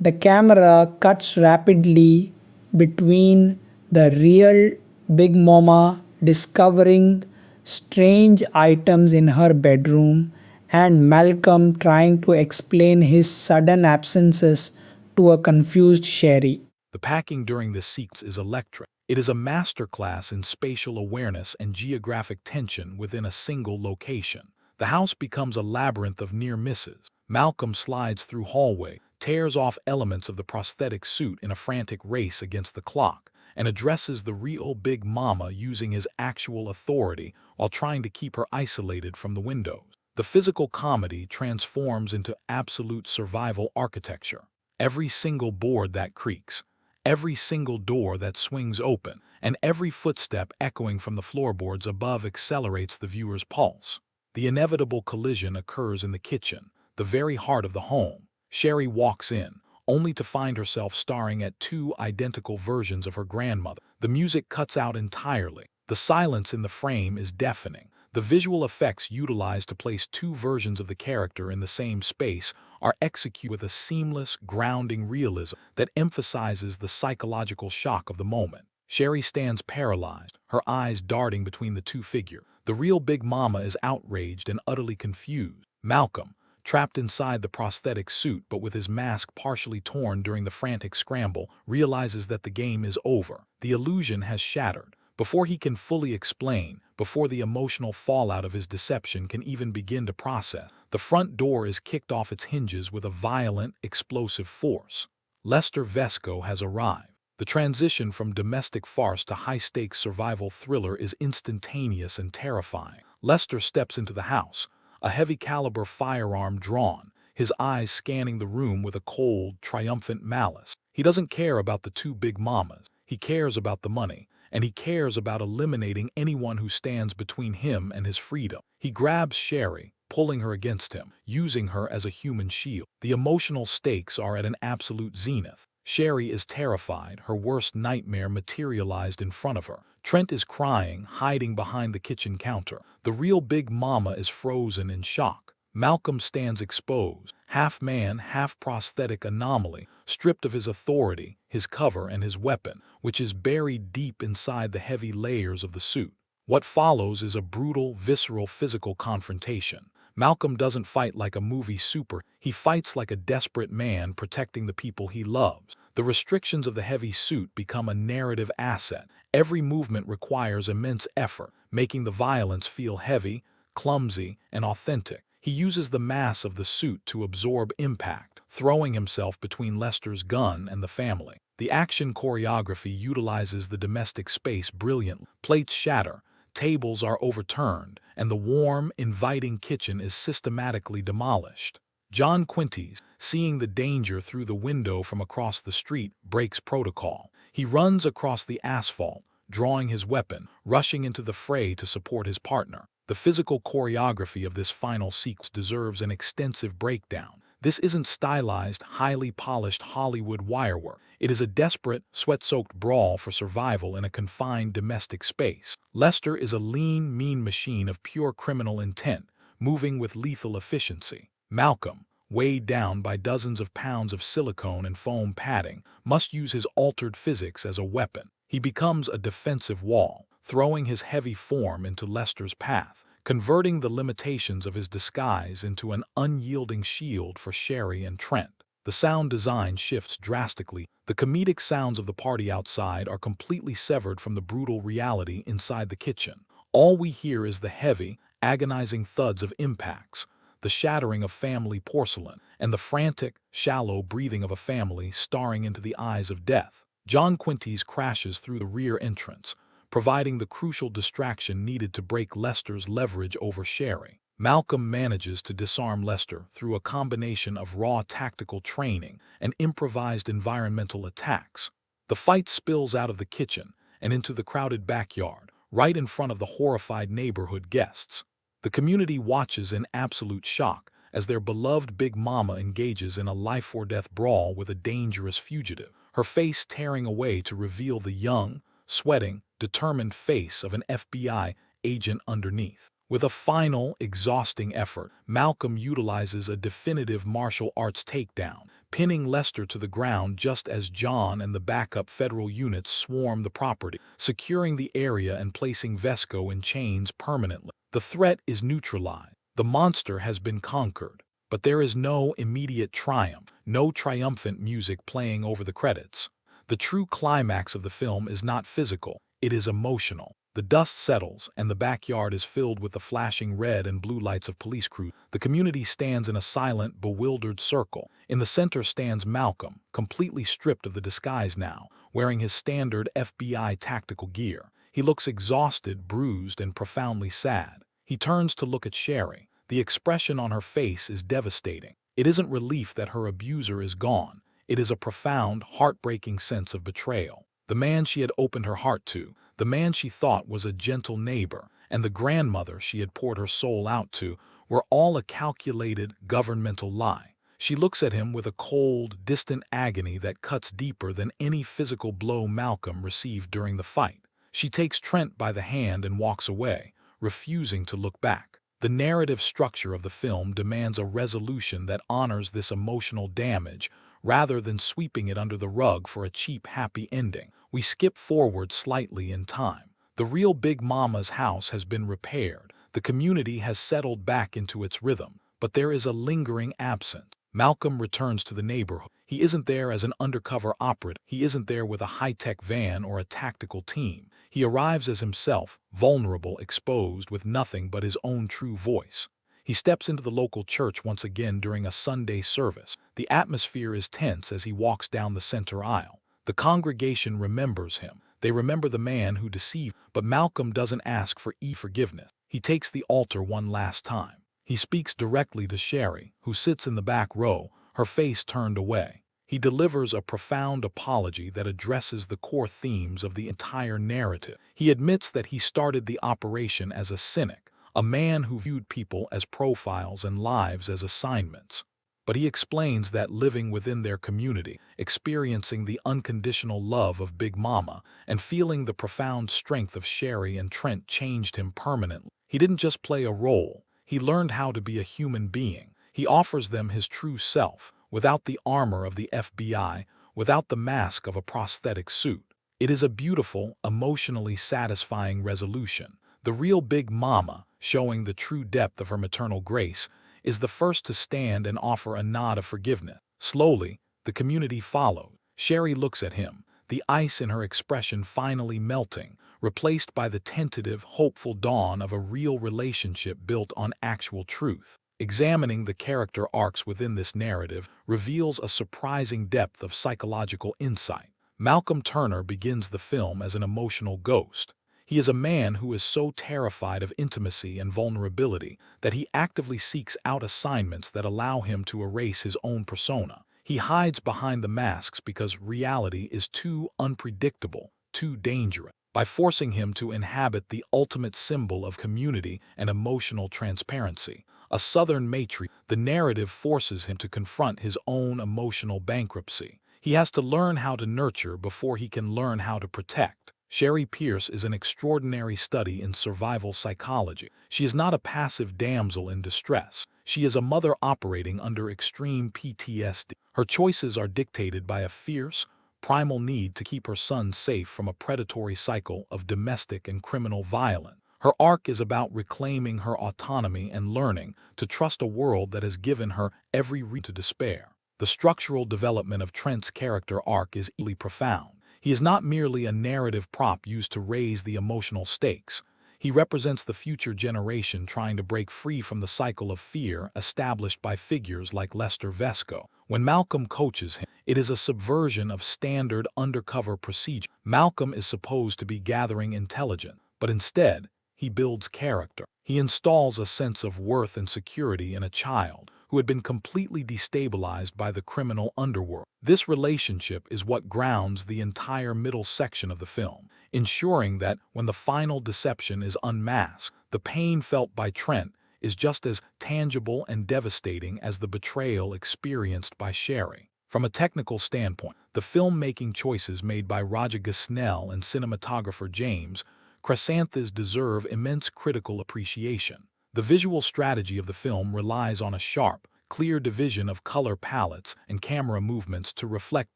The camera cuts rapidly between the real Big Mama discovering strange items in her bedroom and Malcolm trying to explain his sudden absences to a confused Sherry. The packing during this sequence is electric. It is a masterclass in spatial awareness and geographic tension within a single location. The house becomes a labyrinth of near misses. Malcolm slides through hallway, tears off elements of the prosthetic suit in a frantic race against the clock, and addresses the real Big Mama using his actual authority while trying to keep her isolated from the windows. The physical comedy transforms into absolute survival architecture. Every single board that creaks, every single door that swings open, and every footstep echoing from the floorboards above accelerates the viewer's pulse. The inevitable collision occurs in the kitchen, the very heart of the home. Sherry walks in, only to find herself staring at two identical versions of her grandmother. The music cuts out entirely. The silence in the frame is deafening. The visual effects utilized to place two versions of the character in the same space are executed with a seamless, grounding realism that emphasizes the psychological shock of the moment. Sherry stands paralyzed, her eyes darting between the two figures. The real Big Mama is outraged and utterly confused. Malcolm, trapped inside the prosthetic suit but with his mask partially torn during the frantic scramble, realizes that the game is over. The illusion has shattered. Before he can fully explain, before the emotional fallout of his deception can even begin to process, the front door is kicked off its hinges with a violent, explosive force. Lester Vesco has arrived. The transition from domestic farce to high-stakes survival thriller is instantaneous and terrifying. Lester steps into the house, a heavy-caliber firearm drawn, his eyes scanning the room with a cold, triumphant malice. He doesn't care about the two Big Mamas. He cares about the money, and he cares about eliminating anyone who stands between him and his freedom. He grabs Sherry, pulling her against him, using her as a human shield. The emotional stakes are at an absolute zenith. Sherry is terrified, her worst nightmare materialized in front of her. Trent is crying, hiding behind the kitchen counter. The real Big Mama is frozen in shock. Malcolm stands exposed, half man, half prosthetic anomaly, stripped of his authority, his cover, and his weapon, which is buried deep inside the heavy layers of the suit. What follows is a brutal, visceral physical confrontation. Malcolm doesn't fight like a movie super, he fights like a desperate man protecting the people he loves. The restrictions of the heavy suit become a narrative asset. Every movement requires immense effort, making the violence feel heavy, clumsy, and authentic. He uses the mass of the suit to absorb impact, throwing himself between Lester's gun and the family. The action choreography utilizes the domestic space brilliantly. Plates shatter, tables are overturned, and the warm, inviting kitchen is systematically demolished. John Quinty's, seeing the danger through the window from across the street, breaks protocol. He runs across the asphalt, drawing his weapon, rushing into the fray to support his partner. The physical choreography of this final sequence deserves an extensive breakdown. This isn't stylized, highly polished Hollywood wirework. It is a desperate, sweat-soaked brawl for survival in a confined domestic space. Lester is a lean, mean machine of pure criminal intent, moving with lethal efficiency. Malcolm, weighed down by dozens of pounds of silicone and foam padding, must use his altered physics as a weapon. He becomes a defensive wall, throwing his heavy form into Lester's path, converting the limitations of his disguise into an unyielding shield for Sherry and Trent. The sound design shifts drastically. The comedic sounds of the party outside are completely severed from the brutal reality inside the kitchen. All we hear is the heavy, agonizing thuds of impacts, the shattering of family porcelain, and the frantic, shallow breathing of a family staring into the eyes of death. John Quinty's crashes through the rear entrance, providing the crucial distraction needed to break Lester's leverage over Sherry. Malcolm manages to disarm Lester through a combination of raw tactical training and improvised environmental attacks. The fight spills out of the kitchen and into the crowded backyard, right in front of the horrified neighborhood guests. The community watches in absolute shock as their beloved Big Mama engages in a life-or-death brawl with a dangerous fugitive, her face tearing away to reveal the young, sweating, determined face of an FBI agent underneath. With a final, exhausting effort, Malcolm utilizes a definitive martial arts takedown, pinning Lester to the ground just as John and the backup federal units swarm the property, securing the area and placing Vesco in chains permanently. The threat is neutralized. The monster has been conquered. But there is no immediate triumph, no triumphant music playing over the credits. The true climax of the film is not physical, it is emotional. The dust settles, and the backyard is filled with the flashing red and blue lights of police crews. The community stands in a silent, bewildered circle. In the center stands Malcolm, completely stripped of the disguise now, wearing his standard FBI tactical gear. He looks exhausted, bruised, and profoundly sad. He turns to look at Sherry. The expression on her face is devastating. It isn't relief that her abuser is gone. It is a profound, heartbreaking sense of betrayal. The man she had opened her heart to, the man she thought was a gentle neighbor, and the grandmother she had poured her soul out to, were all a calculated, governmental lie. She looks at him with a cold, distant agony that cuts deeper than any physical blow Malcolm received during the fight. She takes Trent by the hand and walks away, refusing to look back. The narrative structure of the film demands a resolution that honors this emotional damage, rather than sweeping it under the rug for a cheap, happy ending. We skip forward slightly in time. The real Big Mama's house has been repaired. The community has settled back into its rhythm, but there is a lingering absence. Malcolm returns to the neighborhood. He isn't there as an undercover operative. He isn't there with a high-tech van or a tactical team. He arrives as himself, vulnerable, exposed, with nothing but his own true voice. He steps into the local church once again during a Sunday service. The atmosphere is tense as he walks down the center aisle. The congregation remembers him. They remember the man who deceived, but Malcolm doesn't ask for forgiveness. He takes the altar one last time. He speaks directly to Sherry, who sits in the back row, her face turned away. He delivers a profound apology that addresses the core themes of the entire narrative. He admits that he started the operation as a cynic, a man who viewed people as profiles and lives as assignments. But he explains that living within their community, experiencing the unconditional love of Big Mama, and feeling the profound strength of Sherry and Trent changed him permanently. He didn't just play a role, he learned how to be a human being. He offers them his true self, without the armor of the FBI, without the mask of a prosthetic suit. It is a beautiful, emotionally satisfying resolution. The real Big Mama, showing the true depth of her maternal grace, is the first to stand and offer a nod of forgiveness. Slowly, the community followed. Sherry looks at him, the ice in her expression finally melting, replaced by the tentative, hopeful dawn of a real relationship built on actual truth. Examining the character arcs within this narrative reveals a surprising depth of psychological insight. Malcolm Turner begins the film as an emotional ghost. He is a man who is so terrified of intimacy and vulnerability that he actively seeks out assignments that allow him to erase his own persona. He hides behind the masks because reality is too unpredictable, too dangerous. By forcing him to inhabit the ultimate symbol of community and emotional transparency, a Southern matriarch, the narrative forces him to confront his own emotional bankruptcy. He has to learn how to nurture before he can learn how to protect. Sherry Pierce is an extraordinary study in survival psychology. She is not a passive damsel in distress. She is a mother operating under extreme PTSD. Her choices are dictated by a fierce, primal need to keep her son safe from a predatory cycle of domestic and criminal violence. Her arc is about reclaiming her autonomy and learning to trust a world that has given her every reason to despair. The structural development of Trent's character arc is equally profound. He is not merely a narrative prop used to raise the emotional stakes. He represents the future generation trying to break free from the cycle of fear established by figures like Lester Vesco. When Malcolm coaches him, it is a subversion of standard undercover procedure. Malcolm is supposed to be gathering intelligence, but instead, he builds character. He installs a sense of worth and security in a child who had been completely destabilized by the criminal underworld. This relationship is what grounds the entire middle section of the film, ensuring that when the final deception is unmasked, the pain felt by Trent is just as tangible and devastating as the betrayal experienced by Sherry. From a technical standpoint, the filmmaking choices made by Roger Gosnell and cinematographer James Chrysanthus deserve immense critical appreciation. The visual strategy of the film relies on a sharp, clear division of color palettes and camera movements to reflect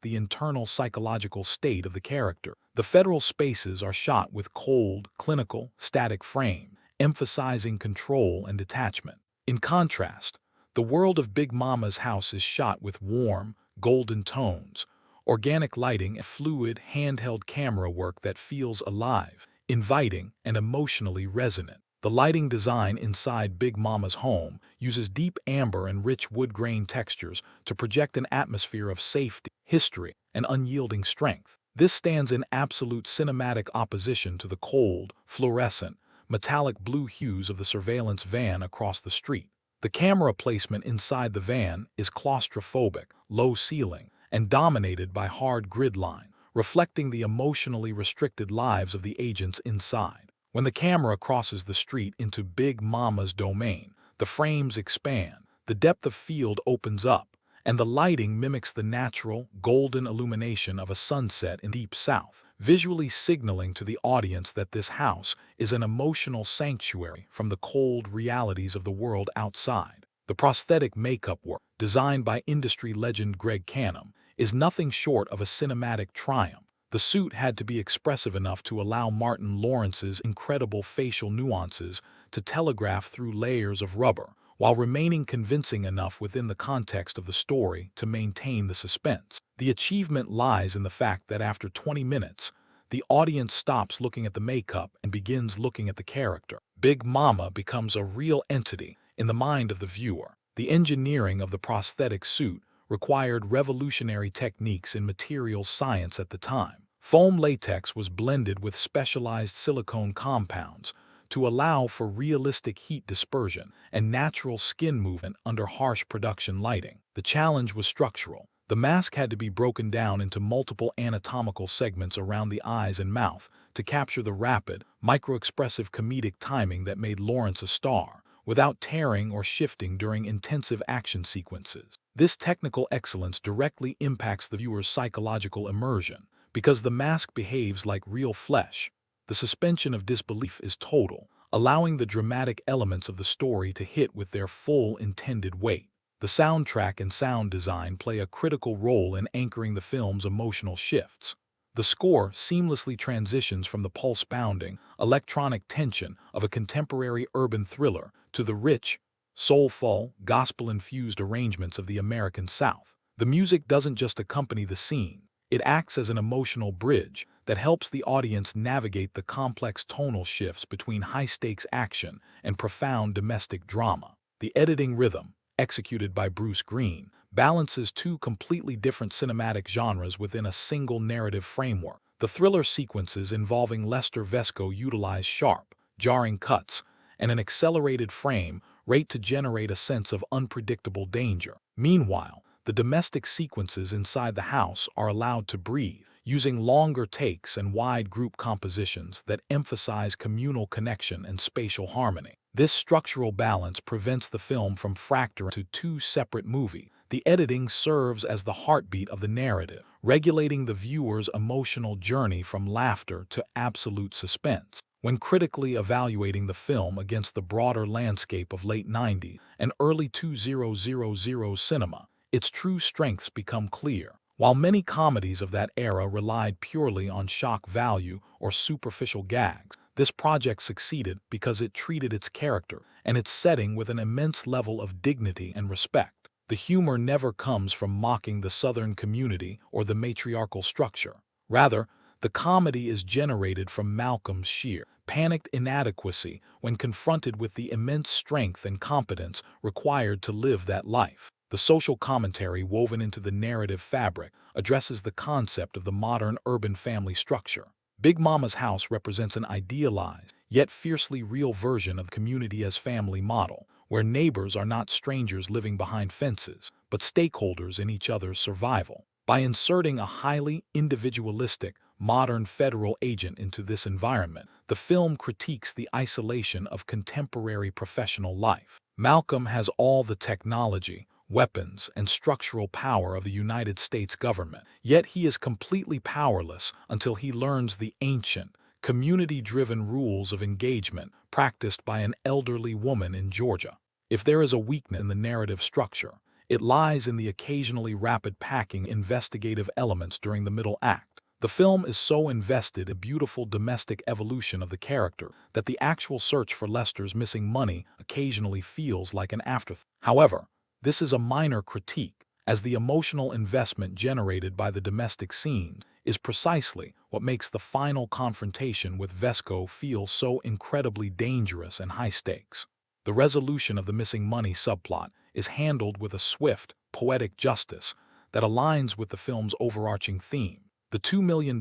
the internal psychological state of the character. The federal spaces are shot with cold, clinical, static frame, emphasizing control and detachment. In contrast, the world of Big Momma's house is shot with warm, golden tones, organic lighting and fluid, handheld camera work that feels alive, inviting, and emotionally resonant. The lighting design inside Big Momma's home uses deep amber and rich wood grain textures to project an atmosphere of safety, history, and unyielding strength. This stands in absolute cinematic opposition to the cold, fluorescent, metallic blue hues of the surveillance van across the street. The camera placement inside the van is claustrophobic, low ceiling, and dominated by hard grid line, reflecting the emotionally restricted lives of the agents inside. When the camera crosses the street into Big Momma's domain, the frames expand, the depth of field opens up, and the lighting mimics the natural, golden illumination of a sunset in deep south, visually signaling to the audience that this house is an emotional sanctuary from the cold realities of the world outside. The prosthetic makeup work, designed by industry legend Greg Canham, is nothing short of a cinematic triumph. The suit had to be expressive enough to allow Martin Lawrence's incredible facial nuances to telegraph through layers of rubber, while remaining convincing enough within the context of the story to maintain the suspense. The achievement lies in the fact that after 20 minutes, the audience stops looking at the makeup and begins looking at the character. Big Momma becomes a real entity in the mind of the viewer. The engineering of the prosthetic suit required revolutionary techniques in materials science at the time. Foam latex was blended with specialized silicone compounds to allow for realistic heat dispersion and natural skin movement under harsh production lighting. The challenge was structural. The mask had to be broken down into multiple anatomical segments around the eyes and mouth to capture the rapid, micro-expressive comedic timing that made Lawrence a star, without tearing or shifting during intensive action sequences. This technical excellence directly impacts the viewer's psychological immersion, because the mask behaves like real flesh. The suspension of disbelief is total, allowing the dramatic elements of the story to hit with their full intended weight. The soundtrack and sound design play a critical role in anchoring the film's emotional shifts. The score seamlessly transitions from the pulse-pounding, electronic tension of a contemporary urban thriller to the rich, soulful, gospel-infused arrangements of the American South. The music doesn't just accompany the scene, it acts as an emotional bridge that helps the audience navigate the complex tonal shifts between high-stakes action and profound domestic drama. The editing rhythm, executed by Bruce Green, balances two completely different cinematic genres within a single narrative framework. The thriller sequences involving Lester Vesco utilize sharp, jarring cuts and an accelerated frame rate to generate a sense of unpredictable danger. Meanwhile, the domestic sequences inside the house are allowed to breathe, using longer takes and wide group compositions that emphasize communal connection and spatial harmony. This structural balance prevents the film from fracturing into two separate movies. The editing serves as the heartbeat of the narrative, regulating the viewer's emotional journey from laughter to absolute suspense. When critically evaluating the film against the broader landscape of late 90s and early 2000 cinema, its true strengths become clear. While many comedies of that era relied purely on shock value or superficial gags, this project succeeded because it treated its character and its setting with an immense level of dignity and respect. The humor never comes from mocking the Southern community or the matriarchal structure. Rather, the comedy is generated from Malcolm's sheer, panicked inadequacy when confronted with the immense strength and competence required to live that life. The social commentary woven into the narrative fabric addresses the concept of the modern urban family structure. Big Mama's house represents an idealized, yet fiercely real version of the community as family model, where neighbors are not strangers living behind fences, but stakeholders in each other's survival. By inserting a highly individualistic, modern federal agent into this environment, the film critiques the isolation of contemporary professional life. Malcolm has all the technology, weapons, and structural power of the United States government, yet he is completely powerless until he learns the ancient, community-driven rules of engagement practiced by an elderly woman in Georgia. If there is a weakness in the narrative structure, it lies in the occasionally rapid packing investigative elements during the middle act. The film is so invested in a beautiful domestic evolution of the character that the actual search for Lester's missing money occasionally feels like an afterthought. However, this is a minor critique, as the emotional investment generated by the domestic scenes is precisely what makes the final confrontation with Vesco feel so incredibly dangerous and high stakes. The resolution of the missing money subplot is handled with a swift, poetic justice that aligns with the film's overarching theme. The $2 million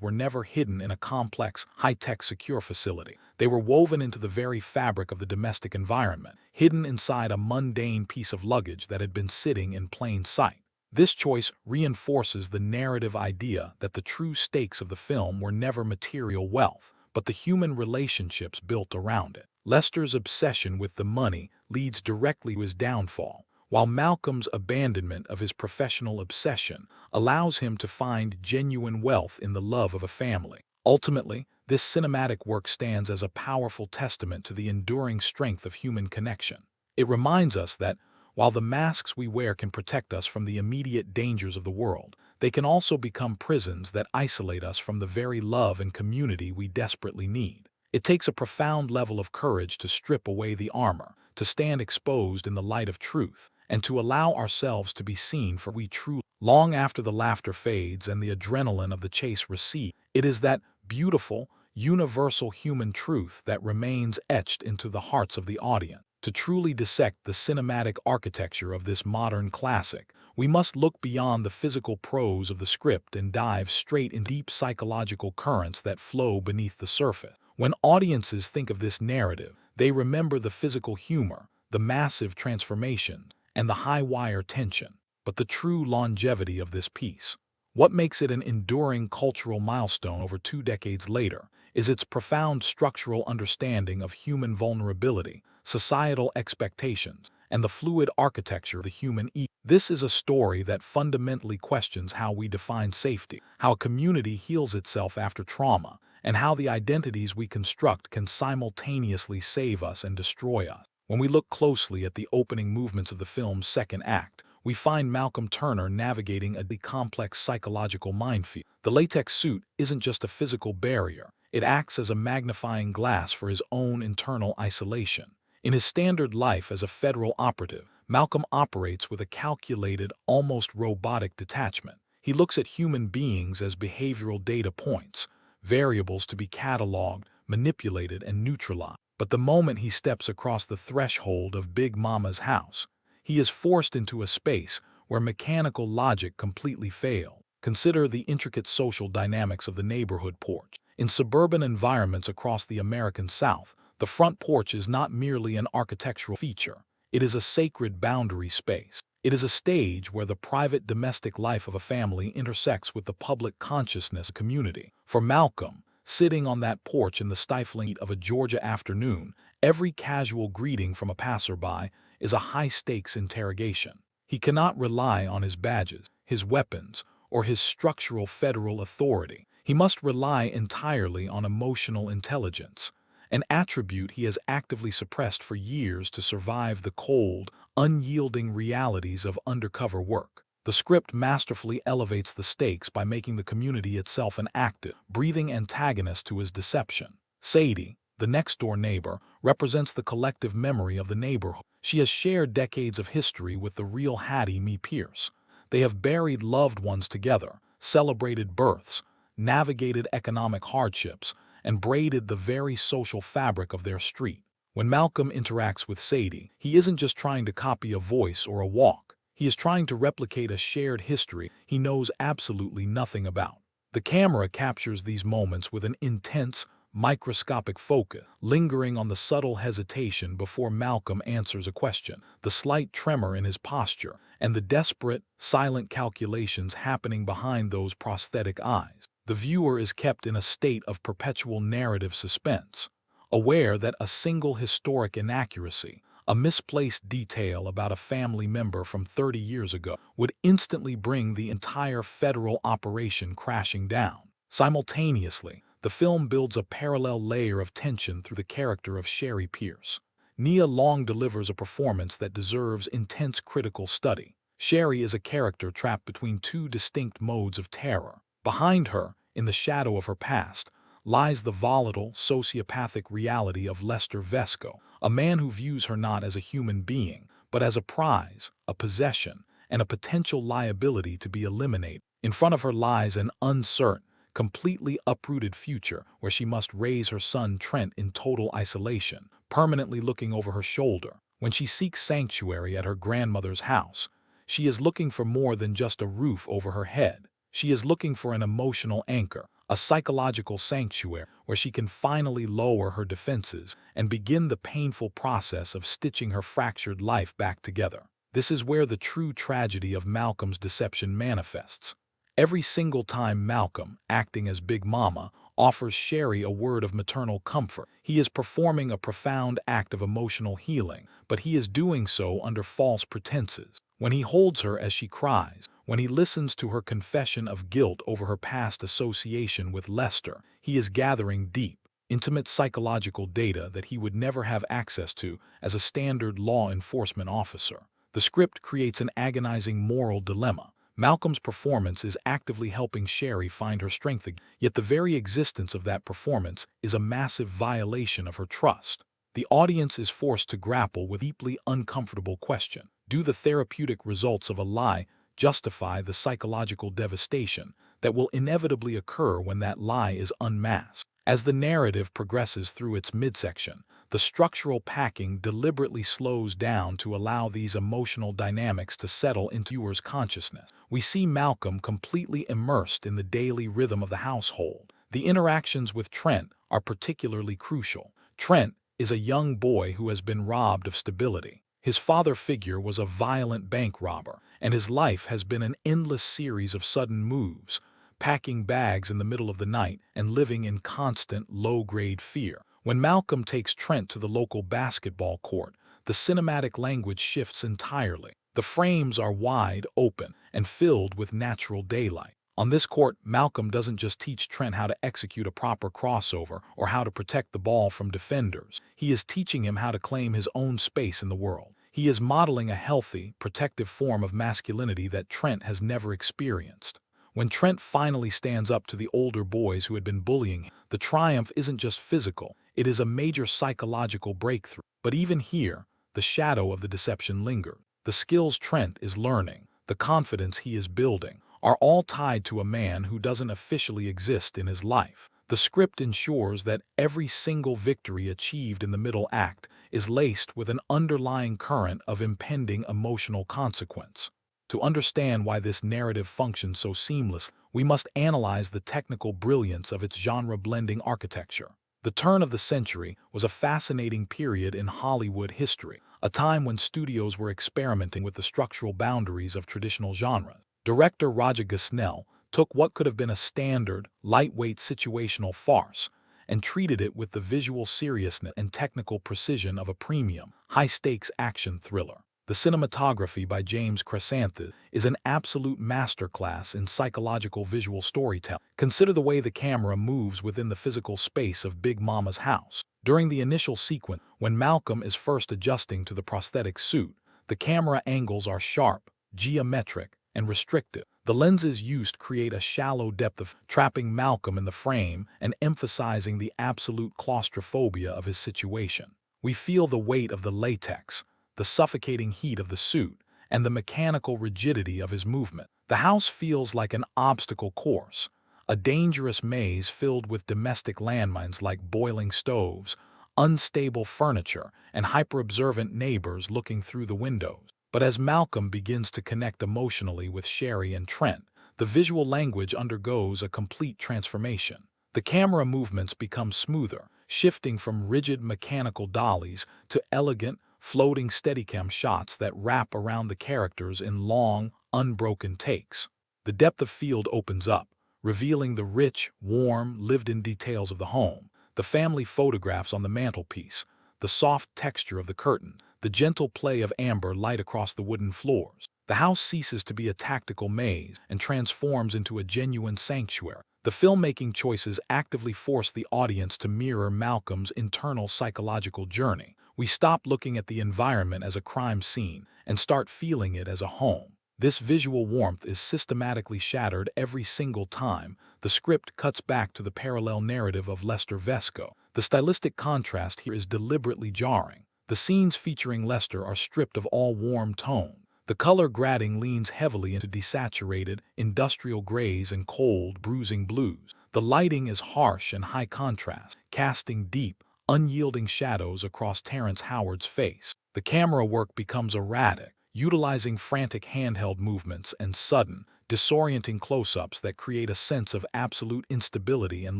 were never hidden in a complex, high-tech secure facility. They were woven into the very fabric of the domestic environment, hidden inside a mundane piece of luggage that had been sitting in plain sight. This choice reinforces the narrative idea that the true stakes of the film were never material wealth, but the human relationships built around it. Lester's obsession with the money leads directly to his downfall, while Malcolm's abandonment of his professional obsession allows him to find genuine wealth in the love of a family. Ultimately, this cinematic work stands as a powerful testament to the enduring strength of human connection. It reminds us that, while the masks we wear can protect us from the immediate dangers of the world, they can also become prisons that isolate us from the very love and community we desperately need. It takes a profound level of courage to strip away the armor, to stand exposed in the light of truth, and to allow ourselves to be seen for we truly. Long after the laughter fades and the adrenaline of the chase recedes, it is that beautiful, universal human truth that remains etched into the hearts of the audience. To truly dissect the cinematic architecture of this modern classic, we must look beyond the physical prose of the script and dive straight into deep psychological currents that flow beneath the surface. When audiences think of this narrative, they remember the physical humor, the massive transformation, and the high-wire tension. But the true longevity of this piece, what makes it an enduring cultural milestone over 2 decades later, is its profound structural understanding of human vulnerability, societal expectations, and the fluid architecture of the human ego. This is a story that fundamentally questions how we define safety, how a community heals itself after trauma, and how the identities we construct can simultaneously save us and destroy us. When we look closely at the opening movements of the film's second act, we find Malcolm Turner navigating a complex psychological minefield. The latex suit isn't just a physical barrier, it acts as a magnifying glass for his own internal isolation. In his standard life as a federal operative, Malcolm operates with a calculated, almost robotic detachment. He looks at human beings as behavioral data points, variables to be cataloged, manipulated, and neutralized. But the moment he steps across the threshold of Big Mama's house, he is forced into a space where mechanical logic completely fails. Consider the intricate social dynamics of the neighborhood porch. In suburban environments across the American South, the front porch is not merely an architectural feature. It is a sacred boundary space. It is a stage where the private domestic life of a family intersects with the public consciousness of a community. For Malcolm, sitting on that porch in the stifling heat of a Georgia afternoon, every casual greeting from a passerby is a high-stakes interrogation. He cannot rely on his badges, his weapons, or his structural federal authority. He must rely entirely on emotional intelligence, an attribute he has actively suppressed for years to survive the cold, unyielding realities of undercover work. The script masterfully elevates the stakes by making the community itself an active, breathing antagonist to his deception. Sadie, the next-door neighbor, represents the collective memory of the neighborhood. She has shared decades of history with the real Hattie Me Pierce. They have buried loved ones together, celebrated births, navigated economic hardships, and braided the very social fabric of their street. When Malcolm interacts with Sadie, he isn't just trying to copy a voice or a walk. He is trying to replicate a shared history he knows absolutely nothing about. The camera captures these moments with an intense, microscopic focus, lingering on the subtle hesitation before Malcolm answers a question, the slight tremor in his posture, and the desperate, silent calculations happening behind those prosthetic eyes. The viewer is kept in a state of perpetual narrative suspense, aware that a single historic inaccuracy, a misplaced detail about a family member from 30 years ago, would instantly bring the entire federal operation crashing down. Simultaneously, the film builds a parallel layer of tension through the character of Sherry Pierce. Nia Long delivers a performance that deserves intense critical study. Sherry is a character trapped between two distinct modes of terror. Behind her, in the shadow of her past, lies the volatile, sociopathic reality of Lester Vesco, a man who views her not as a human being, but as a prize, a possession, and a potential liability to be eliminated. In front of her lies an uncertain, completely uprooted future where she must raise her son Trent in total isolation, permanently looking over her shoulder. When she seeks sanctuary at her grandmother's house, she is looking for more than just a roof over her head. She is looking for an emotional anchor, a psychological sanctuary where she can finally lower her defenses and begin the painful process of stitching her fractured life back together. This is where the true tragedy of Malcolm's deception manifests. Every single time Malcolm, acting as Big Momma, offers Sherry a word of maternal comfort, he is performing a profound act of emotional healing, but he is doing so under false pretenses. When he holds her as she cries, when he listens to her confession of guilt over her past association with Lester, he is gathering deep, intimate psychological data that he would never have access to as a standard law enforcement officer. The script creates an agonizing moral dilemma. Malcolm's performance is actively helping Sherry find her strength again, yet the very existence of that performance is a massive violation of her trust. The audience is forced to grapple with a deeply uncomfortable question. Do the therapeutic results of a lie justify the psychological devastation that will inevitably occur when that lie is unmasked? As the narrative progresses through its midsection, the structural packing deliberately slows down to allow these emotional dynamics to settle into viewers' consciousness. We see Malcolm completely immersed in the daily rhythm of the household. The interactions with Trent are particularly crucial. Trent is a young boy who has been robbed of stability. His father figure was a violent bank robber, and his life has been an endless series of sudden moves, packing bags in the middle of the night and living in constant, low-grade fear. When Malcolm takes Trent to the local basketball court, the cinematic language shifts entirely. The frames are wide open and filled with natural daylight. On this court, Malcolm doesn't just teach Trent how to execute a proper crossover or how to protect the ball from defenders. He is teaching him how to claim his own space in the world. He is modeling a healthy, protective form of masculinity that Trent has never experienced. When Trent finally stands up to the older boys who had been bullying him, the triumph isn't just physical, it is a major psychological breakthrough. But even here, the shadow of the deception lingers. The skills Trent is learning, the confidence he is building, are all tied to a man who doesn't officially exist in his life. The script ensures that every single victory achieved in the middle act is laced with an underlying current of impending emotional consequence. To understand why this narrative functions so seamlessly, we must analyze the technical brilliance of its genre-blending architecture. The turn of the century was a fascinating period in Hollywood history, a time when studios were experimenting with the structural boundaries of traditional genres. Director Roger Gosnell took what could have been a standard, lightweight situational farce and treated it with the visual seriousness and technical precision of a premium, high-stakes action thriller. The cinematography by James Crescenthes is an absolute masterclass in psychological visual storytelling. Consider the way the camera moves within the physical space of Big Mama's house. During the initial sequence, when Malcolm is first adjusting to the prosthetic suit, the camera angles are sharp, geometric, and restrictive. The lenses used create a shallow depth of trapping Malcolm in the frame and emphasizing the absolute claustrophobia of his situation. We feel the weight of the latex, the suffocating heat of the suit, and the mechanical rigidity of his movement. The house feels like an obstacle course, a dangerous maze filled with domestic landmines like boiling stoves, unstable furniture, and hyper-observant neighbors looking through the windows. But as Malcolm begins to connect emotionally with Sherry and Trent, the visual language undergoes a complete transformation. The camera movements become smoother, shifting from rigid mechanical dollies to elegant, floating Steadicam shots that wrap around the characters in long, unbroken takes. The depth of field opens up, revealing the rich, warm, lived-in details of the home, the family photographs on the mantelpiece, the soft texture of the curtain, the gentle play of amber light across the wooden floors. The house ceases to be a tactical maze and transforms into a genuine sanctuary. The filmmaking choices actively force the audience to mirror Malcolm's internal psychological journey. We stop looking at the environment as a crime scene and start feeling it as a home. This visual warmth is systematically shattered every single time the script cuts back to the parallel narrative of Lester Vesco. The stylistic contrast here is deliberately jarring. The scenes featuring Lester are stripped of all warm tone. The color grading leans heavily into desaturated, industrial grays and cold, bruising blues. The lighting is harsh and high contrast, casting deep, unyielding shadows across Terrence Howard's face. The camera work becomes erratic, utilizing frantic handheld movements and sudden, disorienting close-ups that create a sense of absolute instability and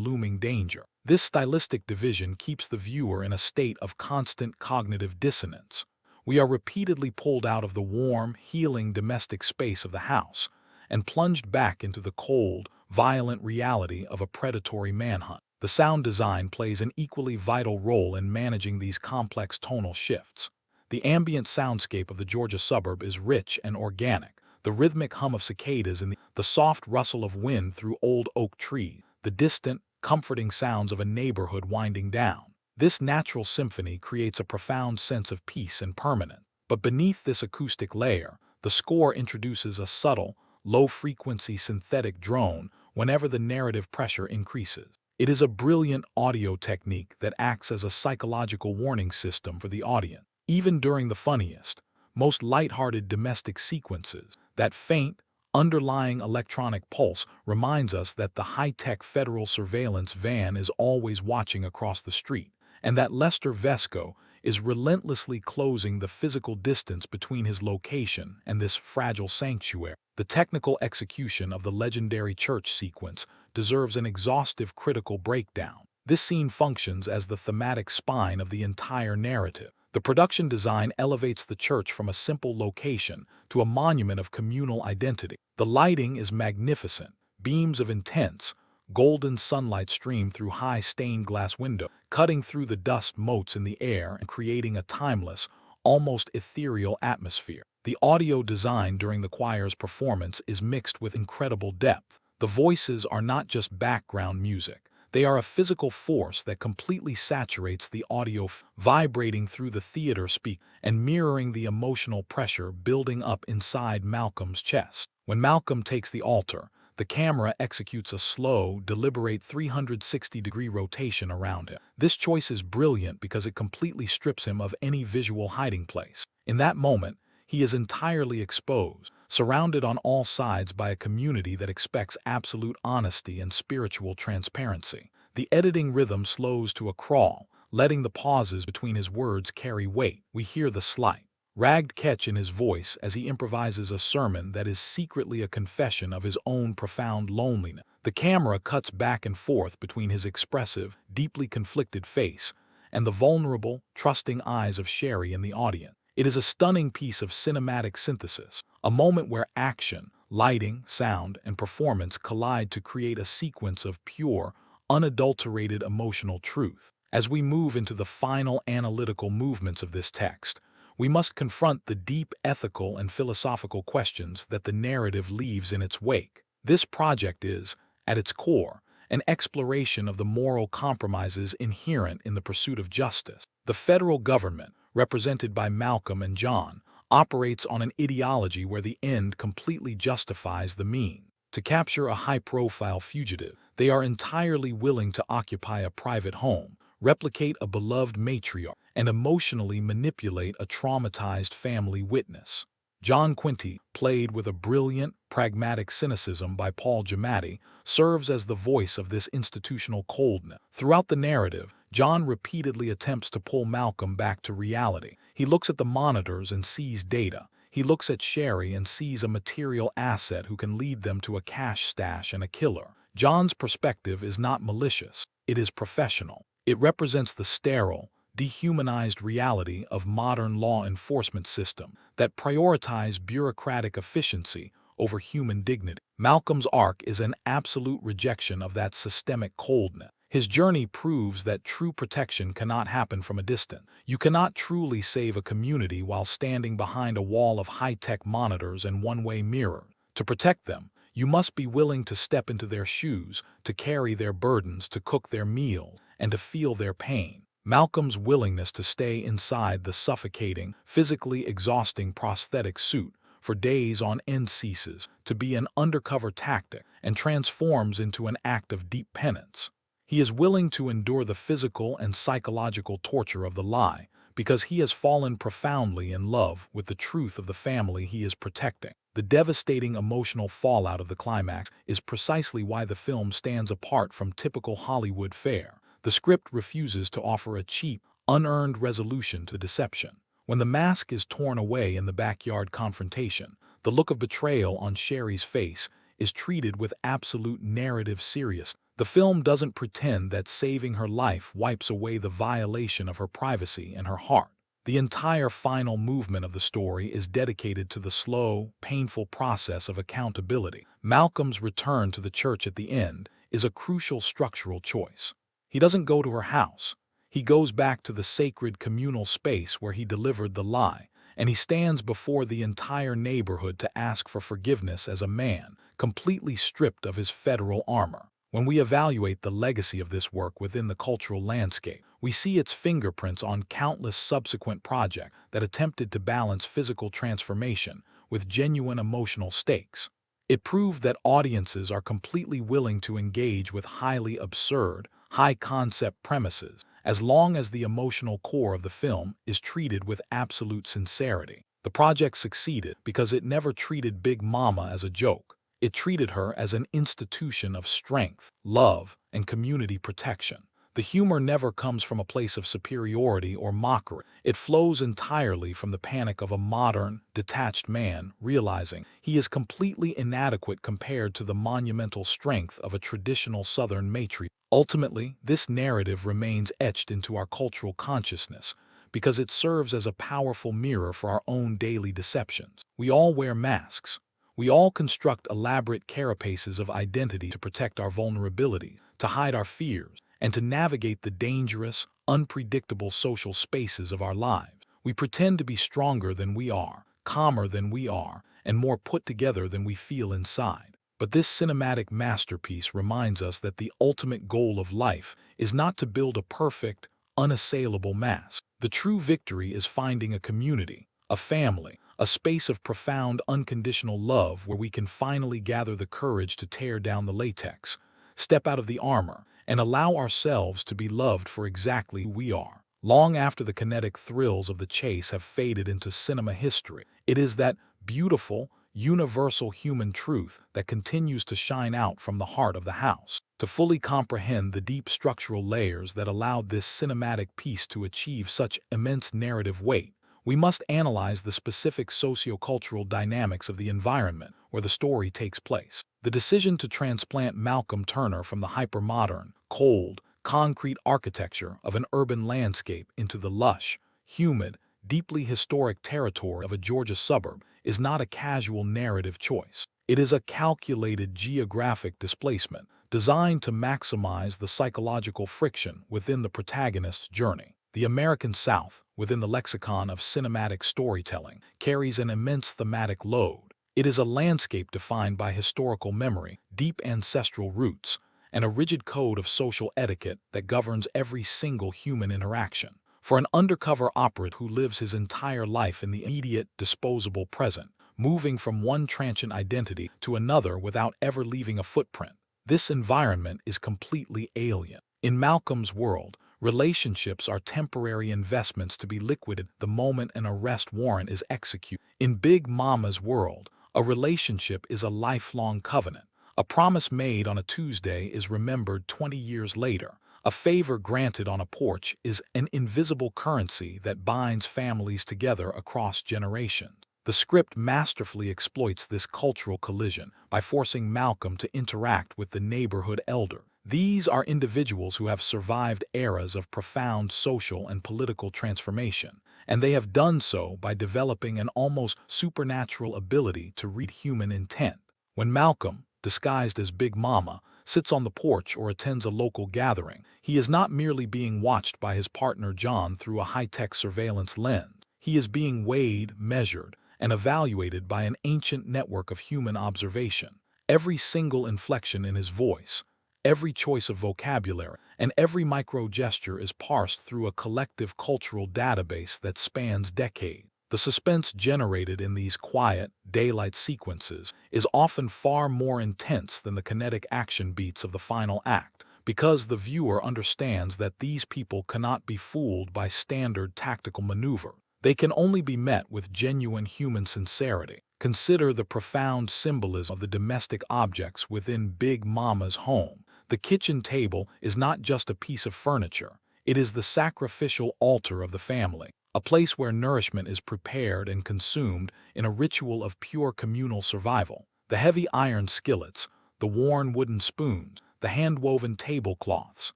looming danger. This stylistic division keeps the viewer in a state of constant cognitive dissonance. We are repeatedly pulled out of the warm, healing domestic space of the house and plunged back into the cold, violent reality of a predatory manhunt. The sound design plays an equally vital role in managing these complex tonal shifts. The ambient soundscape of the Georgia suburb is rich and organic. The rhythmic hum of cicadas and the soft rustle of wind through old oak trees, the distant, comforting sounds of a neighborhood winding down. This natural symphony creates a profound sense of peace and permanence. But beneath this acoustic layer, the score introduces a subtle, low-frequency synthetic drone whenever the narrative pressure increases. It is a brilliant audio technique that acts as a psychological warning system for the audience. Even during the funniest, most lighthearted domestic sequences, that faint, underlying electronic pulse reminds us that the high-tech federal surveillance van is always watching across the street, and that Lester Vesco is relentlessly closing the physical distance between his location and this fragile sanctuary. The technical execution of the legendary church sequence deserves an exhaustive critical breakdown. This scene functions as the thematic spine of the entire narrative. The production design elevates the church from a simple location to a monument of communal identity. The lighting is magnificent. Beams of intense, golden sunlight stream through high stained glass windows, cutting through the dust motes in the air and creating a timeless, almost ethereal atmosphere. The audio design during the choir's performance is mixed with incredible depth. The voices are not just background music. They are a physical force that completely saturates the audio, vibrating through the theater speak and mirroring the emotional pressure building up inside Malcolm's chest. When Malcolm takes the altar, the camera executes a slow, deliberate 360-degree rotation around him. This choice is brilliant because it completely strips him of any visual hiding place. In that moment, he is entirely exposed, surrounded on all sides by a community that expects absolute honesty and spiritual transparency. The editing rhythm slows to a crawl, letting the pauses between his words carry weight. We hear the slight, ragged catch in his voice as he improvises a sermon that is secretly a confession of his own profound loneliness. The camera cuts back and forth between his expressive, deeply conflicted face and the vulnerable, trusting eyes of Sherry in the audience. It is a stunning piece of cinematic synthesis, a moment where action, lighting, sound, and performance collide to create a sequence of pure, unadulterated emotional truth. As we move into the final analytical movements of this text, we must confront the deep ethical and philosophical questions that the narrative leaves in its wake. This project is, at its core, an exploration of the moral compromises inherent in the pursuit of justice. The federal government, represented by Malcolm and John, operates on an ideology where the end completely justifies the mean. To capture a high-profile fugitive, they are entirely willing to occupy a private home, replicate a beloved matriarch, and emotionally manipulate a traumatized family witness. John Quinty, played with a brilliant, pragmatic cynicism by Paul Giamatti, serves as the voice of this institutional coldness. Throughout the narrative, John repeatedly attempts to pull Malcolm back to reality. He looks at the monitors and sees data. He looks at Sherry and sees a material asset who can lead them to a cash stash and a killer. John's perspective is not malicious, it is professional. It represents the sterile, dehumanized reality of modern law enforcement system that prioritize bureaucratic efficiency over human dignity. Malcolm's arc is an absolute rejection of that systemic coldness. His journey proves that true protection cannot happen from a distance. You cannot truly save a community while standing behind a wall of high-tech monitors and one-way mirrors. To protect them, you must be willing to step into their shoes, to carry their burdens, to cook their meals, and to feel their pain. Malcolm's willingness to stay inside the suffocating, physically exhausting prosthetic suit for days on end ceases to be an undercover tactic and transforms into an act of deep penance. He is willing to endure the physical and psychological torture of the lie because he has fallen profoundly in love with the truth of the family he is protecting. The devastating emotional fallout of the climax is precisely why the film stands apart from typical Hollywood fare. The script refuses to offer a cheap, unearned resolution to deception. When the mask is torn away in the backyard confrontation, the look of betrayal on Sherry's face is treated with absolute narrative seriousness. The film doesn't pretend that saving her life wipes away the violation of her privacy and her heart. The entire final movement of the story is dedicated to the slow, painful process of accountability. Malcolm's return to the church at the end is a crucial structural choice. He doesn't go to her house. He goes back to the sacred communal space where he delivered the lie, and he stands before the entire neighborhood to ask for forgiveness as a man, completely stripped of his federal armor. When we evaluate the legacy of this work within the cultural landscape, we see its fingerprints on countless subsequent projects that attempted to balance physical transformation with genuine emotional stakes. It proved that audiences are completely willing to engage with highly absurd, high-concept premises as long as the emotional core of the film is treated with absolute sincerity. The project succeeded because it never treated Big Mama as a joke. It treated her as an institution of strength, love, and community protection. The humor never comes from a place of superiority or mockery. It flows entirely from the panic of a modern, detached man realizing he is completely inadequate compared to the monumental strength of a traditional Southern matriarch. Ultimately, this narrative remains etched into our cultural consciousness because it serves as a powerful mirror for our own daily deceptions. We all wear masks. We all construct elaborate carapaces of identity to protect our vulnerability, to hide our fears, and to navigate the dangerous, unpredictable social spaces of our lives. We pretend to be stronger than we are, calmer than we are, and more put together than we feel inside. But this cinematic masterpiece reminds us that the ultimate goal of life is not to build a perfect, unassailable mask. The true victory is finding a community, a family, a space of profound, unconditional love where we can finally gather the courage to tear down the latex, step out of the armor, and allow ourselves to be loved for exactly who we are. Long after the kinetic thrills of the chase have faded into cinema history, it is that beautiful, universal human truth that continues to shine out from the heart of the house. To fully comprehend the deep structural layers that allowed this cinematic piece to achieve such immense narrative weight, we must analyze the specific sociocultural dynamics of the environment where the story takes place. The decision to transplant Malcolm Turner from the hypermodern, cold, concrete architecture of an urban landscape into the lush, humid, deeply historic territory of a Georgia suburb is not a casual narrative choice. It is a calculated geographic displacement designed to maximize the psychological friction within the protagonist's journey. The American South, within the lexicon of cinematic storytelling, carries an immense thematic load. It is a landscape defined by historical memory, deep ancestral roots, and a rigid code of social etiquette that governs every single human interaction. For an undercover operative who lives his entire life in the immediate, disposable present, moving from one transient identity to another without ever leaving a footprint, this environment is completely alien. In Malcolm's world, relationships are temporary investments to be liquidated the moment an arrest warrant is executed. In Big Momma's world, a relationship is a lifelong covenant. A promise made on a Tuesday is remembered 20 years later. A favor granted on a porch is an invisible currency that binds families together across generations. The script masterfully exploits this cultural collision by forcing Malcolm to interact with the neighborhood elder. These are individuals who have survived eras of profound social and political transformation, and they have done so by developing an almost supernatural ability to read human intent. When Malcolm, disguised as Big Momma, sits on the porch or attends a local gathering, he is not merely being watched by his partner John through a high-tech surveillance lens. He is being weighed, measured, and evaluated by an ancient network of human observation. Every single inflection in his voice, every choice of vocabulary, and every micro-gesture is parsed through a collective cultural database that spans decades. The suspense generated in these quiet, daylight sequences is often far more intense than the kinetic action beats of the final act, because the viewer understands that these people cannot be fooled by standard tactical maneuver. They can only be met with genuine human sincerity. Consider the profound symbolism of the domestic objects within Big Momma's home. The kitchen table is not just a piece of furniture, it is the sacrificial altar of the family, a place where nourishment is prepared and consumed in a ritual of pure communal survival. The heavy iron skillets, the worn wooden spoons, the hand-woven tablecloths,